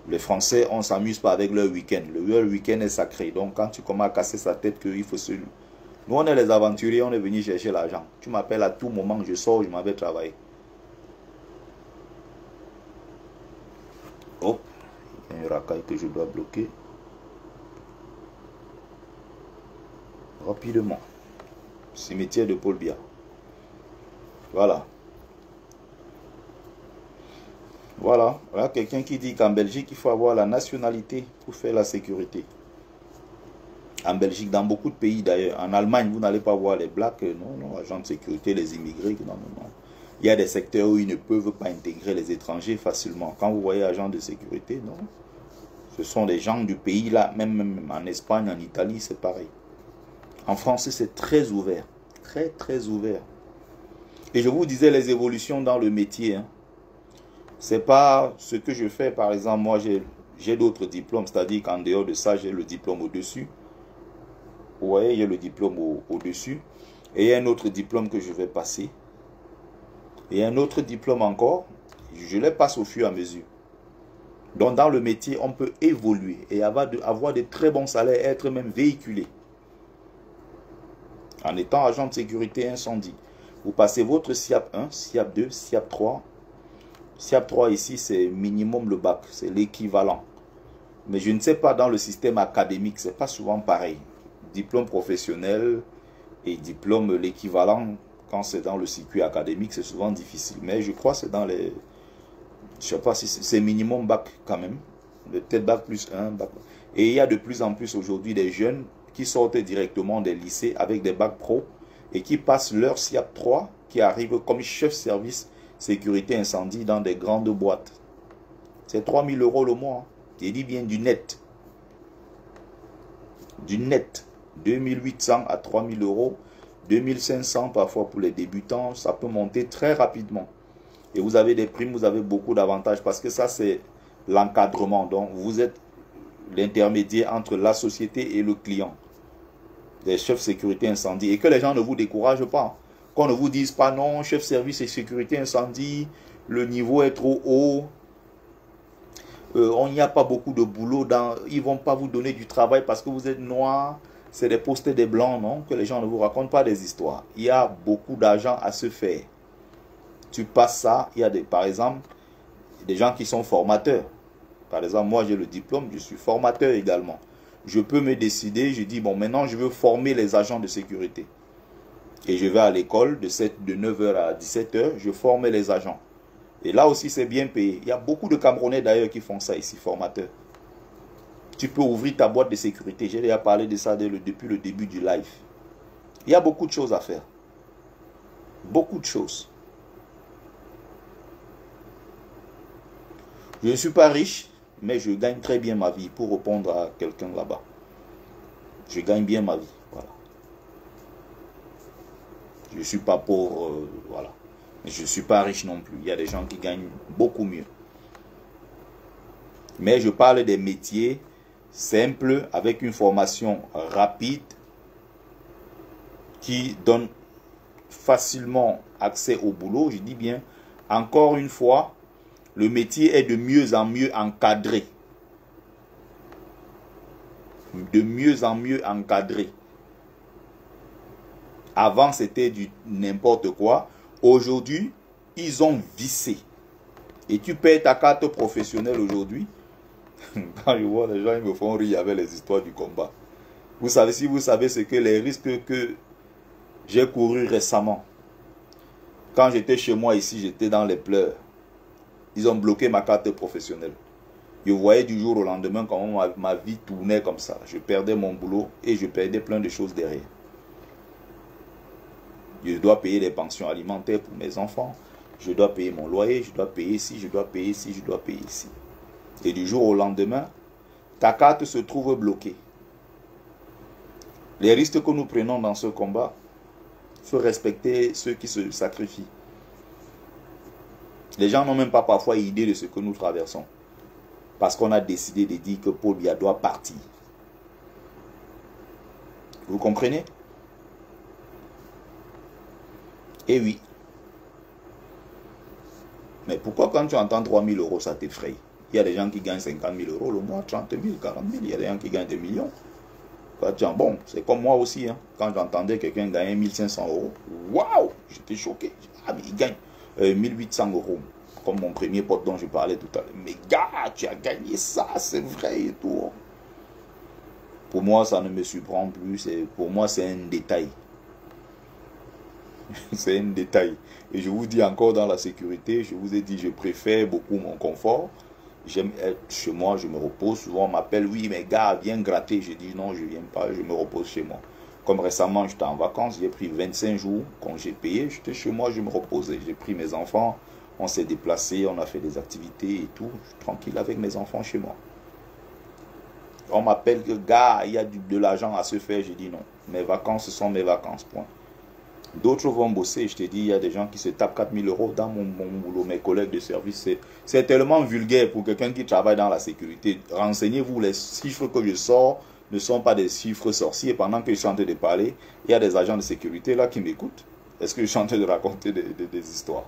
Les Français, on ne s'amuse pas avec leur week-end. Leur week-end est sacré. Donc, quand tu commences à casser sa tête qu'il faut se... Nous, on est les aventuriers, on est venus chercher l'argent. Tu m'appelles à tout moment, je sors, je m'en vais travailler. Oh, il y a un racaille que je dois bloquer. Rapidement. Cimetière de Paul Biya. Voilà. Voilà. Voilà quelqu'un qui dit qu'en Belgique, il faut avoir la nationalité pour faire la sécurité. En Belgique, dans beaucoup de pays d'ailleurs. En Allemagne, vous n'allez pas voir les blacks, non, non, agents de sécurité, les immigrés, non, non, non. Il y a des secteurs où ils ne peuvent pas intégrer les étrangers facilement. Quand vous voyez agents de sécurité, non. Ce sont des gens du pays là, même en Espagne, en Italie, c'est pareil. En France, c'est très ouvert. Très, très ouvert. Et je vous disais les évolutions dans le métier. Hein. C'est pas ce que je fais, par exemple, moi j'ai d'autres diplômes, c'est-à-dire qu'en dehors de ça, j'ai le diplôme au-dessus. Vous voyez, il y a le diplôme au-dessus. Et il y a un autre diplôme que je vais passer. Et un autre diplôme encore, je les passe au fur et à mesure. Donc dans le métier, on peut évoluer et avoir de très bons salaires, être même véhiculé. En étant agent de sécurité incendie. Vous passez votre SIAP 1, SIAP 2, SIAP 3. SIAP 3 ici, c'est minimum le bac, c'est l'équivalent. Mais je ne sais pas dans le système académique, c'est pas souvent pareil. Diplôme professionnel et diplôme l'équivalent, quand c'est dans le circuit académique, c'est souvent difficile. Mais je crois que c'est dans les... Je sais pas si c'est minimum bac quand même. Peut-être bac plus 1, bac. Et il y a de plus en plus aujourd'hui des jeunes qui sortent directement des lycées avec des bacs pro et qui passent leur SIAP 3, qui arrivent comme chef service sécurité incendie dans des grandes boîtes. C'est 3 000 € le mois. Je dis bien du net. Du net. 2 800 à 3 000 €. 2 500 parfois pour les débutants. Ça peut monter très rapidement. Et vous avez des primes, vous avez beaucoup d'avantages parce que ça c'est l'encadrement. Donc vous êtes l'intermédiaire entre la société et le client. Des chefs sécurité incendie. Et que les gens ne vous découragent pas. Qu'on ne vous dise pas non, chef service et sécurité incendie, le niveau est trop haut. On n'y a pas beaucoup de boulot. Ils ne vont pas vous donner du travail parce que vous êtes noir. C'est des postes des blancs, non? Que les gens ne vous racontent pas des histoires. Il y a beaucoup d'argent à se faire. Tu passes ça, il y a par exemple des gens qui sont formateurs. Par exemple, moi j'ai le diplôme, je suis formateur également. Je peux me décider, je dis bon maintenant je veux former les agents de sécurité. Et je vais à l'école de 9 h à 17 h, je forme les agents. Et là aussi c'est bien payé. Il y a beaucoup de Camerounais d'ailleurs qui font ça ici, formateurs. Tu peux ouvrir ta boîte de sécurité. J'ai déjà parlé de ça depuis le début du live. Il y a beaucoup de choses à faire. Beaucoup de choses. Je ne suis pas riche, mais je gagne très bien ma vie pour répondre à quelqu'un là-bas. Je gagne bien ma vie, voilà. Je ne suis pas pauvre, voilà. Mais je ne suis pas riche non plus. Il y a des gens qui gagnent beaucoup mieux. Mais je parle des métiers simples, avec une formation rapide, qui donne facilement accès au boulot. Je dis bien, encore une fois, le métier est de mieux en mieux encadré. De mieux en mieux encadré. Avant, c'était du n'importe quoi. Aujourd'hui, ils ont vissé. Et tu payes ta carte professionnelle aujourd'hui. Quand je vois les gens, ils me font rire avec les histoires du combat. Vous savez, si vous savez ce que les risques que j'ai courus récemment. Quand j'étais chez moi ici, j'étais dans les pleurs. Ils ont bloqué ma carte professionnelle. Je voyais du jour au lendemain comment ma vie tournait comme ça. Je perdais mon boulot et je perdais plein de choses derrière. Je dois payer des pensions alimentaires pour mes enfants. Je dois payer mon loyer, je dois payer ici, je dois payer ici, je dois payer ici. Et du jour au lendemain, ta carte se trouve bloquée. Les risques que nous prenons dans ce combat, il faut respecter ceux qui se sacrifient. Les gens n'ont même pas parfois idée de ce que nous traversons. Parce qu'on a décidé de dire que Paul Biya doit partir. Vous comprenez? Eh oui. Mais pourquoi quand tu entends 3 000 €, ça t'effraie? Il y a des gens qui gagnent 50 000 € le mois, 30 000, 40 000. Il y a des gens qui gagnent des millions. Bon, c'est comme moi aussi. Hein. Quand j'entendais quelqu'un gagner 1 500 €, waouh, j'étais choqué. Ah, mais il gagne 1 800 €. Comme mon premier pote dont je parlais tout à l'heure. Mais gars, tu as gagné ça, c'est vrai et tout. Pour moi, ça ne me surprend plus. Pour moi, c'est un détail. C'est un détail. Et je vous dis encore dans la sécurité, je vous ai dit, je préfère beaucoup mon confort. J'aime être chez moi, je me repose. Souvent, on m'appelle, oui, mais gars, viens gratter. Je dis, non, je ne viens pas, je me repose chez moi. Comme récemment, j'étais en vacances, j'ai pris 25 jours, quand j'ai payé, j'étais chez moi, je me reposais. J'ai pris mes enfants, on s'est déplacé, on a fait des activités et tout. Je suis tranquille avec mes enfants chez moi. On m'appelle que, gars, il y a de l'argent à se faire. Je dis non. Mes vacances, ce sont mes vacances, point. D'autres vont bosser. Je te dis, il y a des gens qui se tapent 4 000 € dans mon boulot. Mes collègues de service, c'est tellement vulgaire pour quelqu'un qui travaille dans la sécurité. Renseignez-vous, les chiffres que je sors ne sont pas des chiffres sorciers. Pendant que je suis en train de parler, il y a des agents de sécurité là qui m'écoutent. Est-ce que je suis en train de raconter des histoires?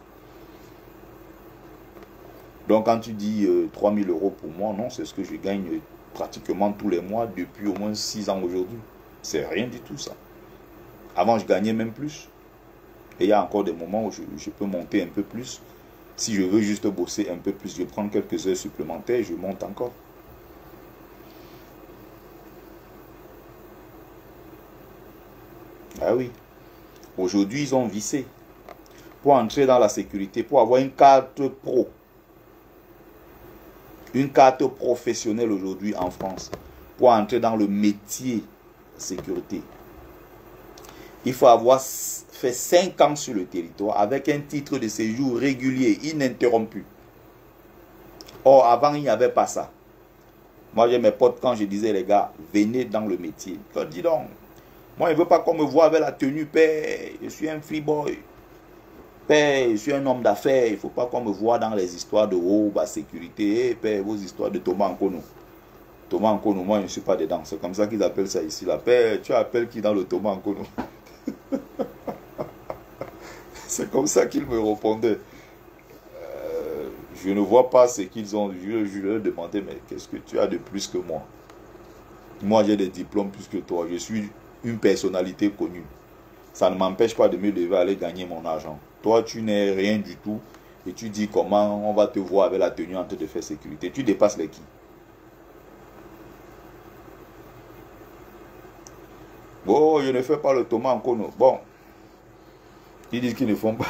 Donc quand tu dis 3 000 € pour moi, non, c'est ce que je gagne pratiquement tous les mois depuis au moins 6 ans aujourd'hui. C'est rien du tout ça. Avant, je gagnais même plus. Et il y a encore des moments où je peux monter un peu plus. Si je veux juste bosser un peu plus, je prends quelques heures supplémentaires, je monte encore. Ah oui. Aujourd'hui, ils ont vissé. Pour entrer dans la sécurité, pour avoir une carte pro. Une carte professionnelle aujourd'hui en France. Pour entrer dans le métier sécurité. Il faut avoir fait 5 ans sur le territoire avec un titre de séjour régulier, ininterrompu. Or, avant, il n'y avait pas ça. Moi, j'ai mes potes, quand je disais, les gars, venez dans le métier. Dis donc, moi, je ne veux pas qu'on me voie avec la tenue, père, je suis un free boy. Père, je suis un homme d'affaires, il ne faut pas qu'on me voie dans les histoires de sécurité. Père, vos histoires de Thomas Nkono. Thomas Nkono, moi, je ne suis pas dedans. C'est comme ça qu'ils appellent ça ici. La père, tu appelles qui dans le Thomas Nkono? C'est comme ça qu'ils me répondaient. Je ne vois pas ce qu'ils ont. Je leur demandais, mais qu'est-ce que tu as de plus que moi? Moi, j'ai des diplômes plus que toi. Je suis une personnalité connue. Ça ne m'empêche pas de me lever aller gagner mon argent. Toi, tu n'es rien du tout. Et tu dis comment on va te voir avec la tenue en train de faire sécurité. Tu dépasses les qui? Bon, je ne fais pas le Thomas Nkono. Bon. Ils disent qu'ils ne font pas.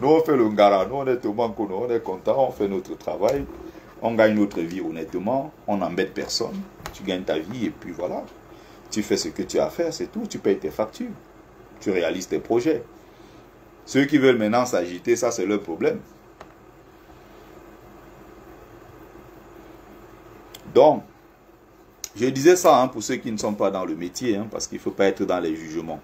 Nous, on fait le Ngara. Nous, on est Thomas Nkono. On est content. On fait notre travail. On gagne notre vie honnêtement. On n'embête personne. Tu gagnes ta vie et puis voilà. Tu fais ce que tu as à faire, c'est tout. Tu payes tes factures. Tu réalises tes projets. Ceux qui veulent maintenant s'agiter, ça c'est leur problème. Donc, je disais ça pour ceux qui ne sont pas dans le métier, parce qu'il ne faut pas être dans les jugements.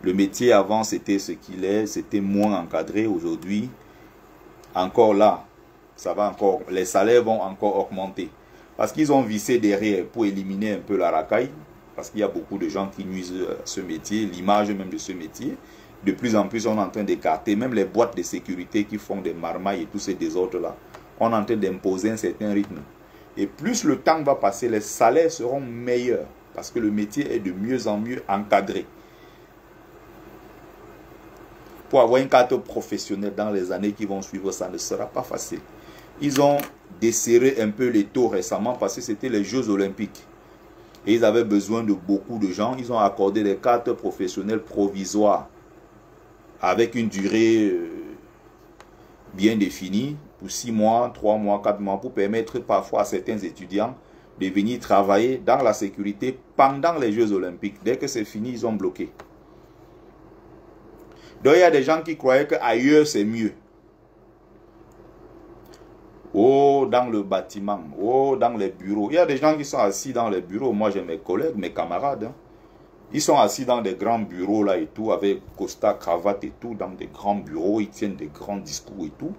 Le métier avant, c'était ce qu'il est, c'était moins encadré. Aujourd'hui, encore là, ça va encore, les salaires vont encore augmenter. Parce qu'ils ont vissé derrière pour éliminer un peu la racaille. Parce qu'il y a beaucoup de gens qui nuisent à ce métier, l'image même de ce métier. De plus en plus, on est en train d'écarter, même les boîtes de sécurité qui font des marmailles et tous ces désordres-là. On est en train d'imposer un certain rythme. Et plus le temps va passer, les salaires seront meilleurs. Parce que le métier est de mieux en mieux encadré. Pour avoir une carte professionnelle dans les années qui vont suivre, ça ne sera pas facile. Ils ont desserré un peu les taux récemment parce que c'était les Jeux Olympiques. Et ils avaient besoin de beaucoup de gens. Ils ont accordé des cartes professionnelles provisoires avec une durée bien définie pour 6 mois, 3 mois, 4 mois pour permettre parfois à certains étudiants de venir travailler dans la sécurité pendant les Jeux Olympiques. Dès que c'est fini, ils ont bloqué. Donc il y a des gens qui croyaient qu'ailleurs c'est mieux. Oh, dans le bâtiment, oh, dans les bureaux. Il y a des gens qui sont assis dans les bureaux. Moi, j'ai mes collègues, mes camarades. Ils sont assis dans des grands bureaux là et tout, avec costard, cravate et tout, dans des grands bureaux. Ils tiennent des grands discours et tout.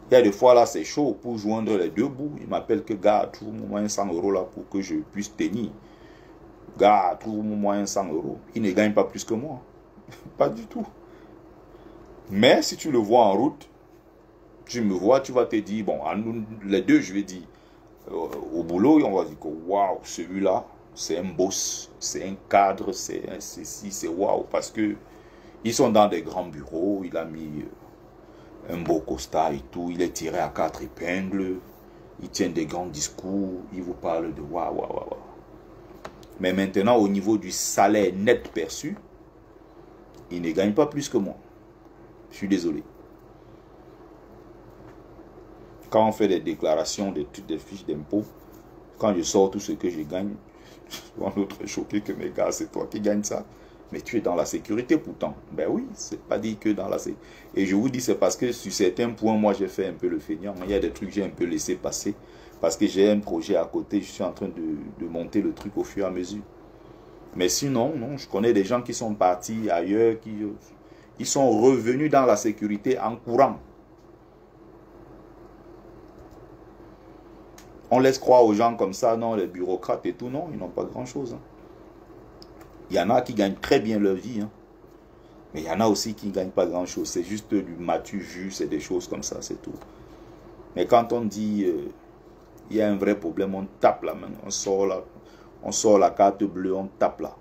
Il y a des fois là, c'est chaud pour joindre les deux bouts. Ils m'appellent que gars, trouve-moi 100 € là pour que je puisse tenir. Gars, trouve-moi 100 €. Ils ne gagnent pas plus que moi. Pas du tout. Mais si tu le vois en route, tu me vois, tu vas te dire, bon, les deux, je vais dire, au boulot, on va dire que waouh, celui-là, c'est un boss, c'est un cadre, c'est ceci, c'est waouh, parce que ils sont dans des grands bureaux, il a mis un beau costard et tout, il est tiré à 4 épingles, il tient des grands discours, il vous parle de waouh, waouh, waouh. Mais maintenant, au niveau du salaire net perçu, il ne gagne pas plus que moi. Je suis désolé. Quand on fait des déclarations, des fiches d'impôts, quand je sors tout ce que je gagne, souvent l'autre est choqué que mes gars, c'est toi qui gagnes ça. Mais tu es dans la sécurité pourtant. Ben oui, c'est pas dit que dans la sécurité. Et je vous dis, c'est parce que sur certains points, moi j'ai fait un peu le feignant. Il y a des trucs que j'ai un peu laissé passer. Parce que j'ai un projet à côté, je suis en train de monter le truc au fur et à mesure. Mais sinon, non, je connais des gens qui sont partis ailleurs, ils sont revenus dans la sécurité en courant. On laisse croire aux gens comme ça, non, les bureaucrates et tout, non, ils n'ont pas grand-chose. Hein. Il y en a qui gagnent très bien leur vie, hein. Mais il y en a aussi qui ne gagnent pas grand-chose. C'est juste du matu jus, c'est des choses comme ça, c'est tout. Mais quand on dit il y a un vrai problème, on tape la main, on sort la carte bleue, on tape là.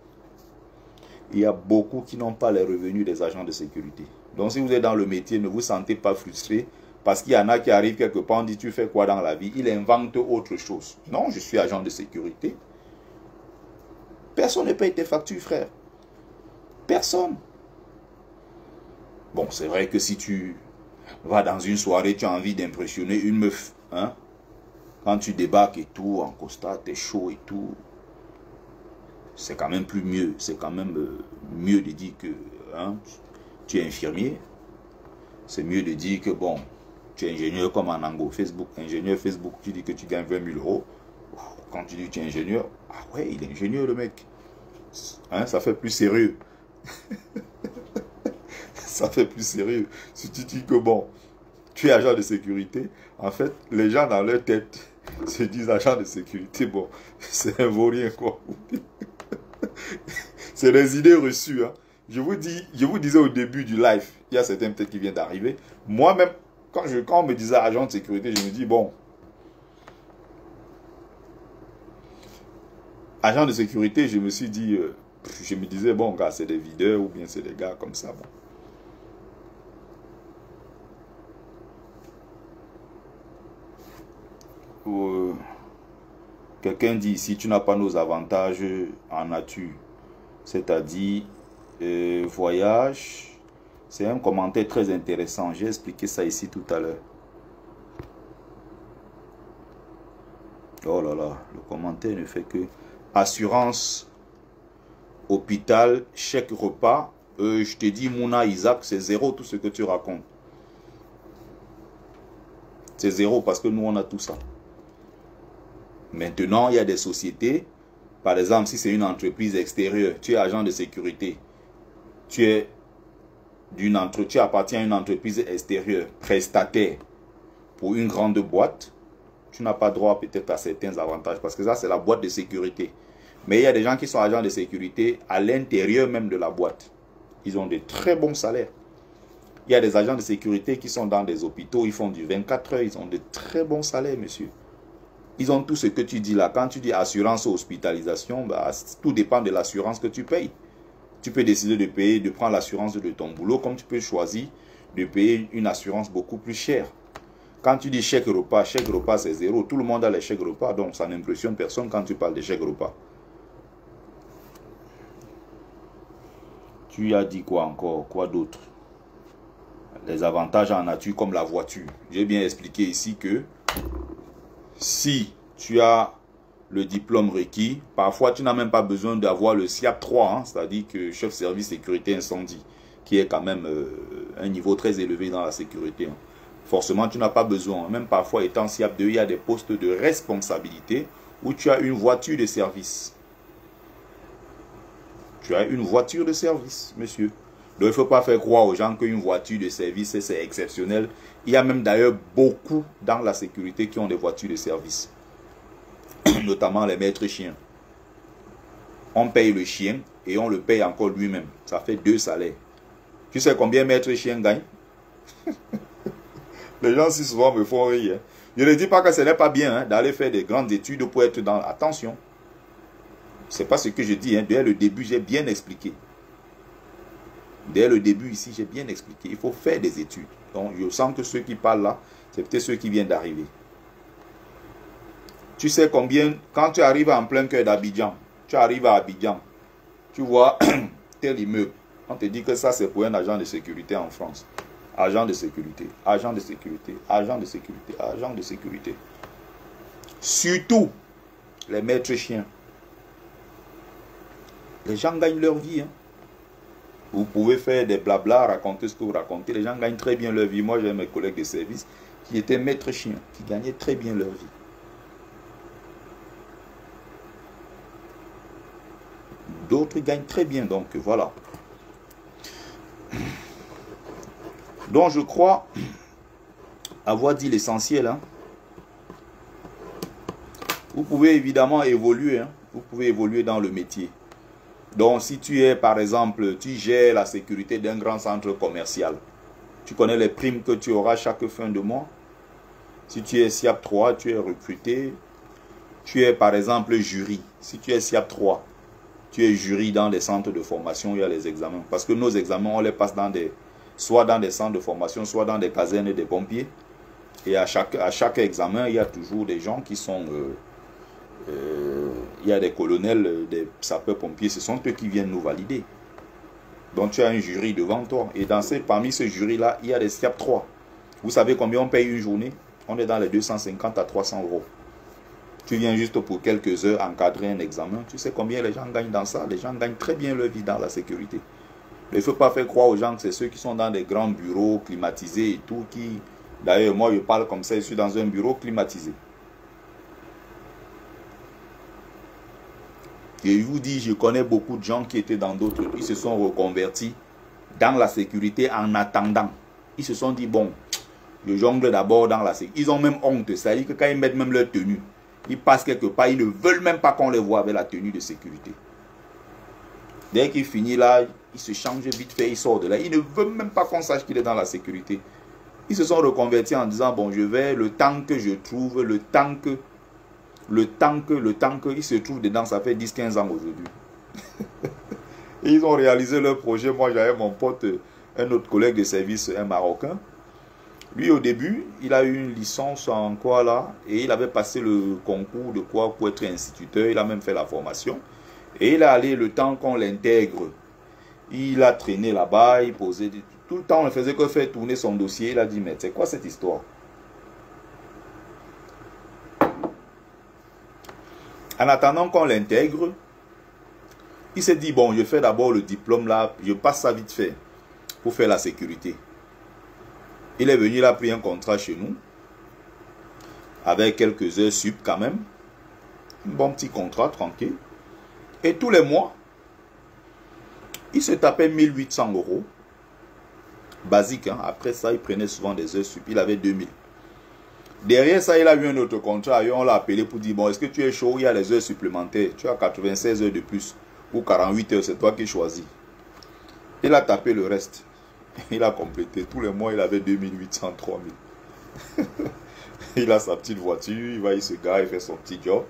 Il y a beaucoup qui n'ont pas les revenus des agents de sécurité. Donc si vous êtes dans le métier, ne vous sentez pas frustré. Parce qu'il y en a qui arrivent quelque part, on dit tu fais quoi dans la vie? Il invente autre chose. Non, je suis agent de sécurité. Personne ne paye tes factures, frère. Personne. Bon, c'est vrai que si tu vas dans une soirée, tu as envie d'impressionner une meuf. Hein? Quand tu débarques et tout, en costard, t'es chaud et tout. C'est quand même plus mieux. C'est quand même mieux de dire que hein, tu es infirmier. C'est mieux de dire que bon, tu es ingénieur comme en Ango, Facebook. Ingénieur Facebook, tu dis que tu gagnes 20 000 euros. Quand tu dis que tu es ingénieur, ah ouais, il est ingénieur le mec. Hein, ça fait plus sérieux. Ça fait plus sérieux. Si tu dis que bon, tu es agent de sécurité, en fait, les gens dans leur tête se disent agent de sécurité, bon, c'est un vaurien quoi. C'est les idées reçues. Hein. Je vous disais au début du live, il y a certains peut-être qui viennent d'arriver. Moi-même, quand on me disait agent de sécurité, je me dis bon, agent de sécurité, je me suis dit, je me disais bon, gars, c'est des videurs ou bien c'est des gars comme ça. Bon. Quelqu'un dit, si tu n'as pas nos avantages en nature, c'est-à-dire voyage, c'est un commentaire très intéressant. J'ai expliqué ça ici tout à l'heure. Oh là là, le commentaire ne fait que assurance, hôpital, chèque repas. Je te dis, Mouna, Isaac, c'est zéro tout ce que tu racontes. C'est zéro parce que nous, on a tout ça. Maintenant, il y a des sociétés, par exemple, si c'est une entreprise extérieure, tu es agent de sécurité, tu appartiens à une entreprise extérieure, prestataire pour une grande boîte, tu n'as pas droit peut-être à certains avantages parce que ça, c'est la boîte de sécurité. Mais il y a des gens qui sont agents de sécurité à l'intérieur même de la boîte. Ils ont de très bons salaires. Il y a des agents de sécurité qui sont dans des hôpitaux, ils font du 24 heures, ils ont de très bons salaires, monsieur. Ils ont tout ce que tu dis là. Quand tu dis assurance ou hospitalisation, bah, tout dépend de l'assurance que tu payes. Tu peux décider de payer, de prendre l'assurance de ton boulot, comme tu peux choisir de payer une assurance beaucoup plus chère. Quand tu dis chèque repas c'est zéro. Tout le monde a les chèques repas, donc ça n'impressionne personne quand tu parles de chèque repas. Tu as dit quoi encore? Quoi d'autre? Les avantages en nature comme la voiture. J'ai bien expliqué ici que si tu as le diplôme requis, parfois tu n'as même pas besoin d'avoir le SIAP 3, hein, c'est-à-dire que chef service sécurité incendie, qui est quand même un niveau très élevé dans la sécurité. Hein. Forcément, tu n'as pas besoin. Même parfois, étant SIAP 2, il y a des postes de responsabilité où tu as une voiture de service. Tu as une voiture de service, monsieur. Donc, il ne faut pas faire croire aux gens qu'une voiture de service, c'est exceptionnel. Il y a même d'ailleurs beaucoup dans la sécurité qui ont des voitures de service. Notamment les maîtres chiens. On paye le chien et on le paye encore lui-même. Ça fait 2 salaires. Tu sais combien maître chien gagne? Les gens si souvent me font rire. Hein. Je ne dis pas que ce n'est pas bien hein, d'aller faire des grandes études pour être dans... Attention. Ce n'est pas ce que je dis. Hein. Dès le début, j'ai bien expliqué. Dès le début ici, j'ai bien expliqué. Il faut faire des études. Donc, je sens que ceux qui parlent là, c'est peut-être ceux qui viennent d'arriver. Tu sais combien, quand tu arrives en plein cœur d'Abidjan, tu arrives à Abidjan, tu vois tel immeuble. On te dit que ça, c'est pour un agent de sécurité en France. Agent de sécurité, agent de sécurité, agent de sécurité, agent de sécurité. Surtout les maîtres chiens. Les gens gagnent leur vie, hein. Vous pouvez faire des blabla, raconter ce que vous racontez. Les gens gagnent très bien leur vie. Moi, j'ai mes collègues de service qui étaient maîtres chiens, qui gagnaient très bien leur vie. D'autres gagnent très bien, donc voilà. Donc je crois avoir dit l'essentiel. Hein. Vous pouvez évidemment évoluer. Hein. Vous pouvez évoluer dans le métier. Donc si tu es par exemple, tu gères la sécurité d'un grand centre commercial. Tu connais les primes que tu auras chaque fin de mois. Si tu es SIAP 3, tu es recruté. Tu es par exemple jury. Si tu es SIAP 3, tu es jury dans les centres de formation, il y a les examens. Parce que nos examens, on les passe dans soit dans des centres de formation, soit dans des casernes des pompiers. Et à chaque examen, il y a toujours des gens qui sont... il y a des colonels, des sapeurs-pompiers, ce sont eux qui viennent nous valider. Donc tu as un jury devant toi. Et parmi ce jury-là, il y a des SIAP 3. Vous savez combien on paye une journée? On est dans les 250 à 300 euros. Tu viens juste pour quelques heures encadrer un examen. Tu sais combien les gens gagnent dans ça? Les gens gagnent très bien leur vie dans la sécurité. Il ne faut pas faire croire aux gens que c'est ceux qui sont dans des grands bureaux climatisés et tout qui... D'ailleurs, moi je parle comme ça, je suis dans un bureau climatisé. Et je vous dis, je connais beaucoup de gens qui étaient dans d'autres, ils se sont reconvertis dans la sécurité en attendant. Ils se sont dit, bon, je jongle d'abord dans la sécurité. Ils ont même honte, c'est-à-dire que quand ils mettent même leur tenue, ils passent quelque part, ils ne veulent même pas qu'on les voit avec la tenue de sécurité. Dès qu'il finit là, il se change vite fait, il sort de là. Il ne veut même pas qu'on sache qu'il est dans la sécurité. Ils se sont reconvertis en disant, bon, je vais, le temps que je trouve, le temps que il se trouve dedans, ça fait 10-15 ans aujourd'hui. Et ils ont réalisé leur projet. Moi, j'avais mon pote, un autre collègue de service, un Marocain. Lui, au début, il a eu une licence en quoi là, et il avait passé le concours de quoi pour être instituteur. Il a même fait la formation. Et il est allé le temps qu'on l'intègre. Il a traîné là-bas, il posait tout le temps, on ne faisait que faire tourner son dossier. Il a dit, mais c'est quoi cette histoire? En attendant qu'on l'intègre, il s'est dit, bon, je fais d'abord le diplôme là, je passe ça vite fait pour faire la sécurité. Il est venu, il a pris un contrat chez nous, avec quelques heures sup quand même, un bon petit contrat, tranquille. Et tous les mois, il se tapait 1800 euros, basique, hein. Après ça, il prenait souvent des heures sup, il avait 2000. Derrière ça, il a eu un autre contrat et on l'a appelé pour dire, bon, est-ce que tu es chaud? Il y a les heures supplémentaires. Tu as 96 heures de plus ou 48 heures, c'est toi qui choisis. Il a tapé le reste. Il a complété. Tous les mois, il avait 2800, 3000. Il a sa petite voiture, il se gare, il fait son petit job.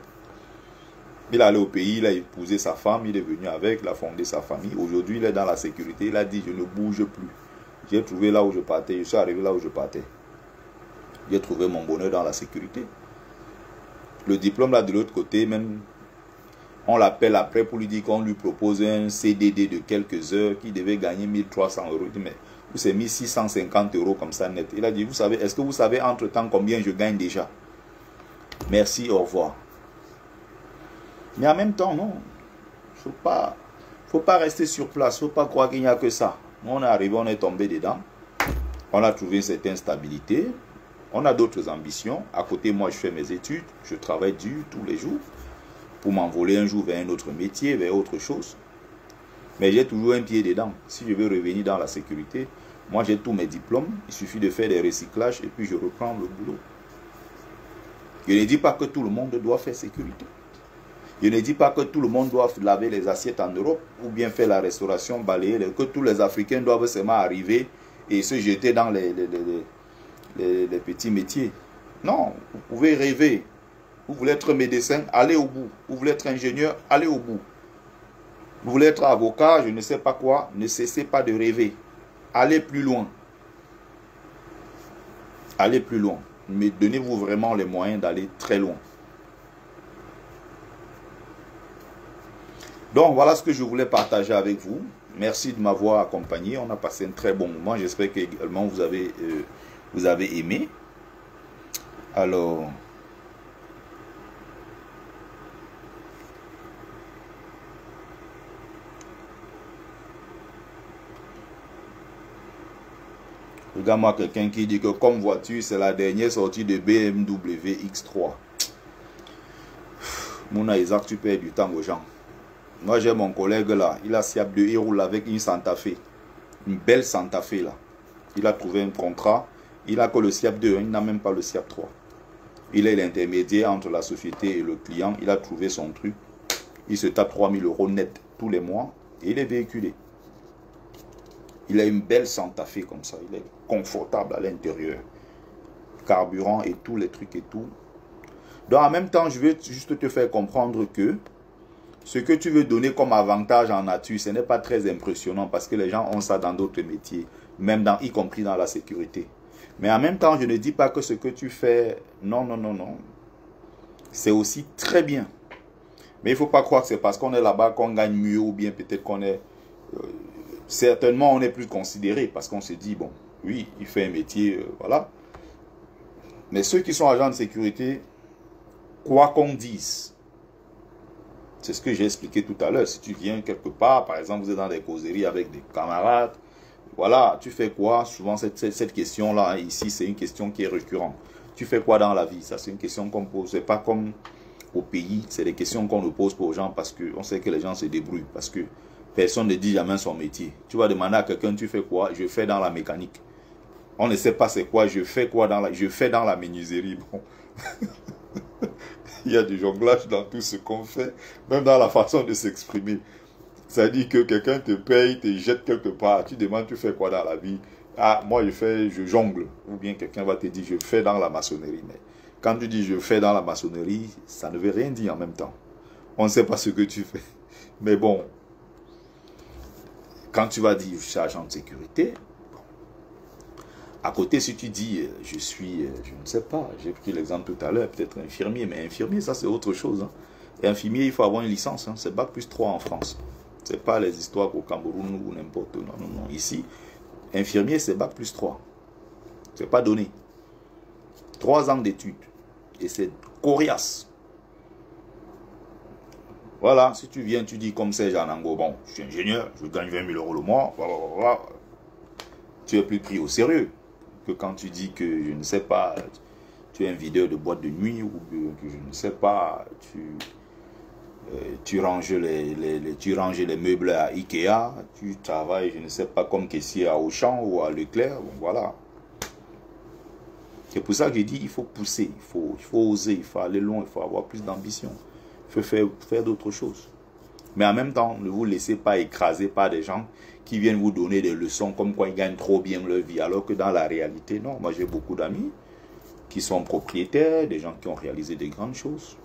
Il est allé au pays, il a épousé sa femme, il est venu avec, il a fondé sa famille. Aujourd'hui, il est dans la sécurité. Il a dit, je ne bouge plus. J'ai trouvé là où je partais, je suis arrivé là où je partais. J'ai trouvé mon bonheur dans la sécurité. Le diplôme là de l'autre côté, même, on l'appelle après pour lui dire qu'on lui propose un CDD de quelques heures qui devait gagner 1300 euros. Il dit, mais vous c'est 1650 euros comme ça net. Il a dit, vous savez, est-ce que vous savez entre temps combien je gagne déjà? Merci, au revoir. Mais en même temps, non. Faut pas rester sur place. Faut pas croire qu'il n'y a que ça. On est arrivé, on est tombé dedans. On a trouvé une certaine stabilité. On a d'autres ambitions. À côté, moi, je fais mes études. Je travaille dur tous les jours pour m'envoler un jour vers un autre métier, vers autre chose. Mais j'ai toujours un pied dedans. Si je veux revenir dans la sécurité, moi, j'ai tous mes diplômes. Il suffit de faire des recyclages et puis je reprends le boulot. Je ne dis pas que tout le monde doit faire sécurité. Je ne dis pas que tout le monde doit laver les assiettes en Europe ou bien faire la restauration, balayer, que tous les Africains doivent seulement arriver et se jeter dans les petits métiers. Non, vous pouvez rêver. Vous voulez être médecin, allez au bout. Vous voulez être ingénieur, allez au bout. Vous voulez être avocat, je ne sais pas quoi, ne cessez pas de rêver. Allez plus loin. Allez plus loin. Mais donnez-vous vraiment les moyens d'aller très loin. Donc voilà ce que je voulais partager avec vous. Merci de m'avoir accompagné. On a passé un très bon moment. J'espère que également vous avez aimé. Alors, regarde-moi quelqu'un qui dit que comme voiture, c'est la dernière sortie de BMW X3. Mouna Isaac, tu perds du temps aux gens. Moi, j'ai mon collègue là. Il a SIAP 2. Il roule avec une Santa Fe. Une belle Santa Fe là. Il a trouvé un contrat. Il a que le SIAP 2. Il n'a même pas le SIAP 3. Il est l'intermédiaire entre la société et le client. Il a trouvé son truc. Il se tape 3 000 € net tous les mois. Et il est véhiculé. Il a une belle Santa Fe comme ça. Il est confortable à l'intérieur. Carburant et tous les trucs et tout. Donc en même temps, je vais juste te faire comprendre que ce que tu veux donner comme avantage en nature, ce n'est pas très impressionnant parce que les gens ont ça dans d'autres métiers, même dans, y compris dans la sécurité. Mais en même temps, je ne dis pas que ce que tu fais, non, non, non, non. C'est aussi très bien. Mais il ne faut pas croire que c'est parce qu'on est là-bas qu'on gagne mieux ou bien peut-être qu'on est... certainement, on est plus considéré parce qu'on se dit, bon, oui, il fait un métier, voilà. Mais ceux qui sont agents de sécurité, quoi qu'on dise, c'est ce que j'ai expliqué tout à l'heure. Si tu viens quelque part, par exemple, vous êtes dans des causeries avec des camarades, voilà, tu fais quoi? Souvent, cette question-là, ici, c'est une question qui est récurrente. Tu fais quoi dans la vie? Ça, c'est une question qu'on pose. C'est pas comme au pays, c'est des questions qu'on ne pose pas aux gens parce qu'on sait que les gens se débrouillent. Parce que personne ne dit jamais son métier. Tu vas demander à quelqu'un, tu fais quoi? Je fais dans la mécanique. On ne sait pas c'est quoi, je fais quoi dans la... Je fais dans la menuiserie. Bon. Il y a du jonglage dans tout ce qu'on fait, même dans la façon de s'exprimer. Ça dit que quelqu'un te paye, te jette quelque part, tu demandes tu fais quoi dans la vie? Ah, moi je jongle. Ou bien quelqu'un va te dire je fais dans la maçonnerie. Mais quand tu dis je fais dans la maçonnerie, ça ne veut rien dire en même temps. On ne sait pas ce que tu fais. Mais bon, quand tu vas dire je suis agent de sécurité, à côté, si tu dis, je suis, je ne sais pas, j'ai pris l'exemple tout à l'heure, peut-être infirmier, mais infirmier, ça c'est autre chose. Hein. Et infirmier, il faut avoir une licence, hein. C'est Bac plus 3 en France. Ce n'est pas les histoires au Cameroun ou n'importe où. Non, non, non. Ici, infirmier, c'est Bac plus 3. Ce n'est pas donné. 3 ans d'études. Et c'est coriace. Voilà, si tu viens, tu dis comme c'est Jean Ango, bon, je suis ingénieur, je gagne 20 000 € le mois, blablabla. Tu es plus pris au sérieux. Que quand tu dis que, je ne sais pas, tu es un videur de boîte de nuit ou que je ne sais pas, tu ranges les meubles à Ikea, tu travailles, je ne sais pas, comme caissier à Auchan ou à Leclerc, bon, voilà. C'est pour ça que j'ai dit, il faut pousser, il faut oser, il faut aller loin, il faut avoir plus d'ambition, il faut faire d'autres choses. Mais en même temps, ne vous laissez pas écraser par des gens qui viennent vous donner des leçons comme quoi ils gagnent trop bien leur vie. Alors que dans la réalité, non. Moi, j'ai beaucoup d'amis qui sont propriétaires, des gens qui ont réalisé des grandes choses.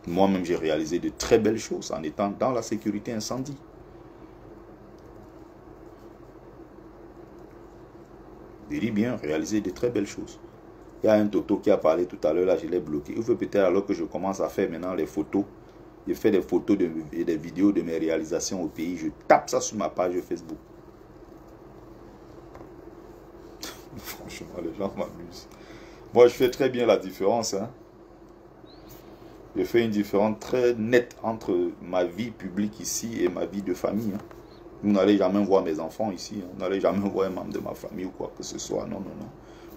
Moi-même, j'ai réalisé de très belles choses en étant dans la sécurité incendie. Je dis bien, réaliser de très belles choses. Il y a un Toto qui a parlé tout à l'heure, là, je l'ai bloqué. Il faut peut-être alors que je commence à faire maintenant les photos. Je fais des photos et des vidéos de mes réalisations au pays. Je tape ça sur ma page Facebook. Franchement, les gens m'amusent. Moi, je fais très bien la différence. Hein. Je fais une différence très nette entre ma vie publique ici et ma vie de famille. Hein. Vous n'allez jamais voir mes enfants ici. Hein. Vous n'allez jamais voir un membre de ma famille ou quoi que ce soit. Non, non, non.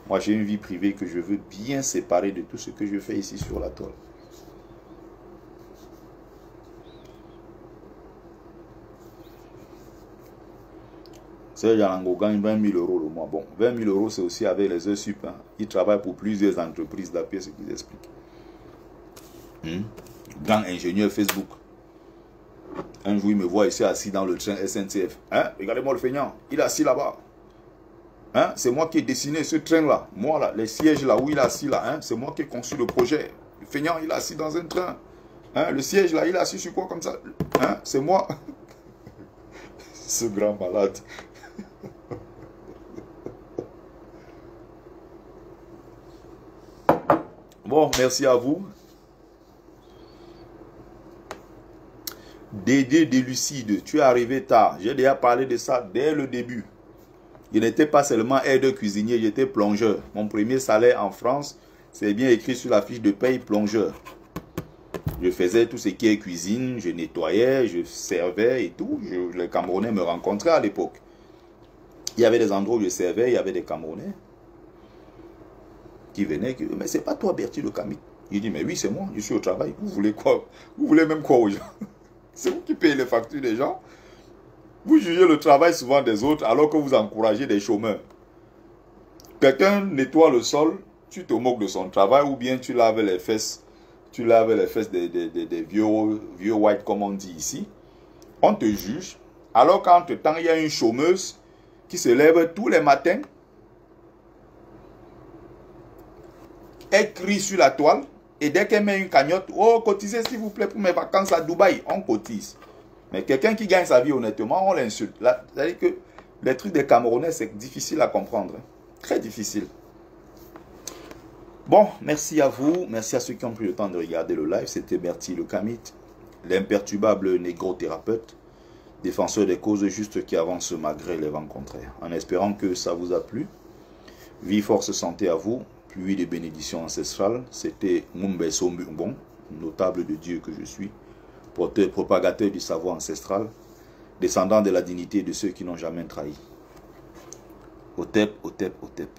Moi, j'ai une vie privée que je veux bien séparer de tout ce que je fais ici sur la toile. C'est Jalango gagne 20 000 € le mois. Bon, 20 000 € c'est aussi avec les heures sup. Hein. Il travaille pour plusieurs entreprises d'après ce qu'ils expliquent. Grand ingénieur Facebook. Un jour, il me voit ici assis dans le train SNCF. Hein? Regardez-moi le feignant. Il est assis là-bas. Hein? C'est moi qui ai dessiné ce train-là. Moi, là, les sièges là où il est assis là. Hein? C'est moi qui ai conçu le projet. Le feignant, il est assis dans un train. Hein? Le siège là, il est assis sur quoi comme ça? Hein? C'est moi. Ce grand malade. Bon, merci à vous. Dédé Délucide, tu es arrivé tard. J'ai déjà parlé de ça dès le début. Je n'étais pas seulement aide cuisinier, j'étais plongeur. Mon premier salaire en France, c'est bien écrit sur la fiche de paye, plongeur. Je faisais tout ce qui est cuisine, je nettoyais, je servais et tout. Les Camerounais me rencontraient à l'époque. Il y avait des endroits où je servais, il y avait des Camerounais qui venaient, qui disaient, mais c'est pas toi Bertie le Camille. Il dit, mais oui, c'est moi, je suis au travail. Vous voulez quoi? Vous voulez même quoi aux gens? C'est vous qui payez les factures des gens. Vous jugez le travail souvent des autres alors que vous encouragez des chômeurs. Quelqu'un nettoie le sol, tu te moques de son travail ou bien tu laves les fesses. Tu laves les fesses des vieux white comme on dit ici. On te juge. Alors qu'entre-temps, il y a une chômeuse qui se lève tous les matins. Elle crie sur la toile. Et dès qu'elle met une cagnotte, oh, cotisez s'il vous plaît pour mes vacances à Dubaï. On cotise. Mais quelqu'un qui gagne sa vie honnêtement, on l'insulte. C'est-à-dire que les trucs des Camerounais, c'est difficile à comprendre. Très difficile. Bon, merci à vous. Merci à ceux qui ont pris le temps de regarder le live. C'était Bertie le Kamit, l'imperturbable négro-thérapeute, défenseur des causes justes qui avancent malgré les vents contraires. En espérant que ça vous a plu. Vie, force, santé à vous. Pluie de bénédictions ancestrales. C'était Mumbeso Mbon, notable de Dieu que je suis, porteur, propagateur du savoir ancestral, descendant de la dignité de ceux qui n'ont jamais trahi. Otep, Otep, Otep.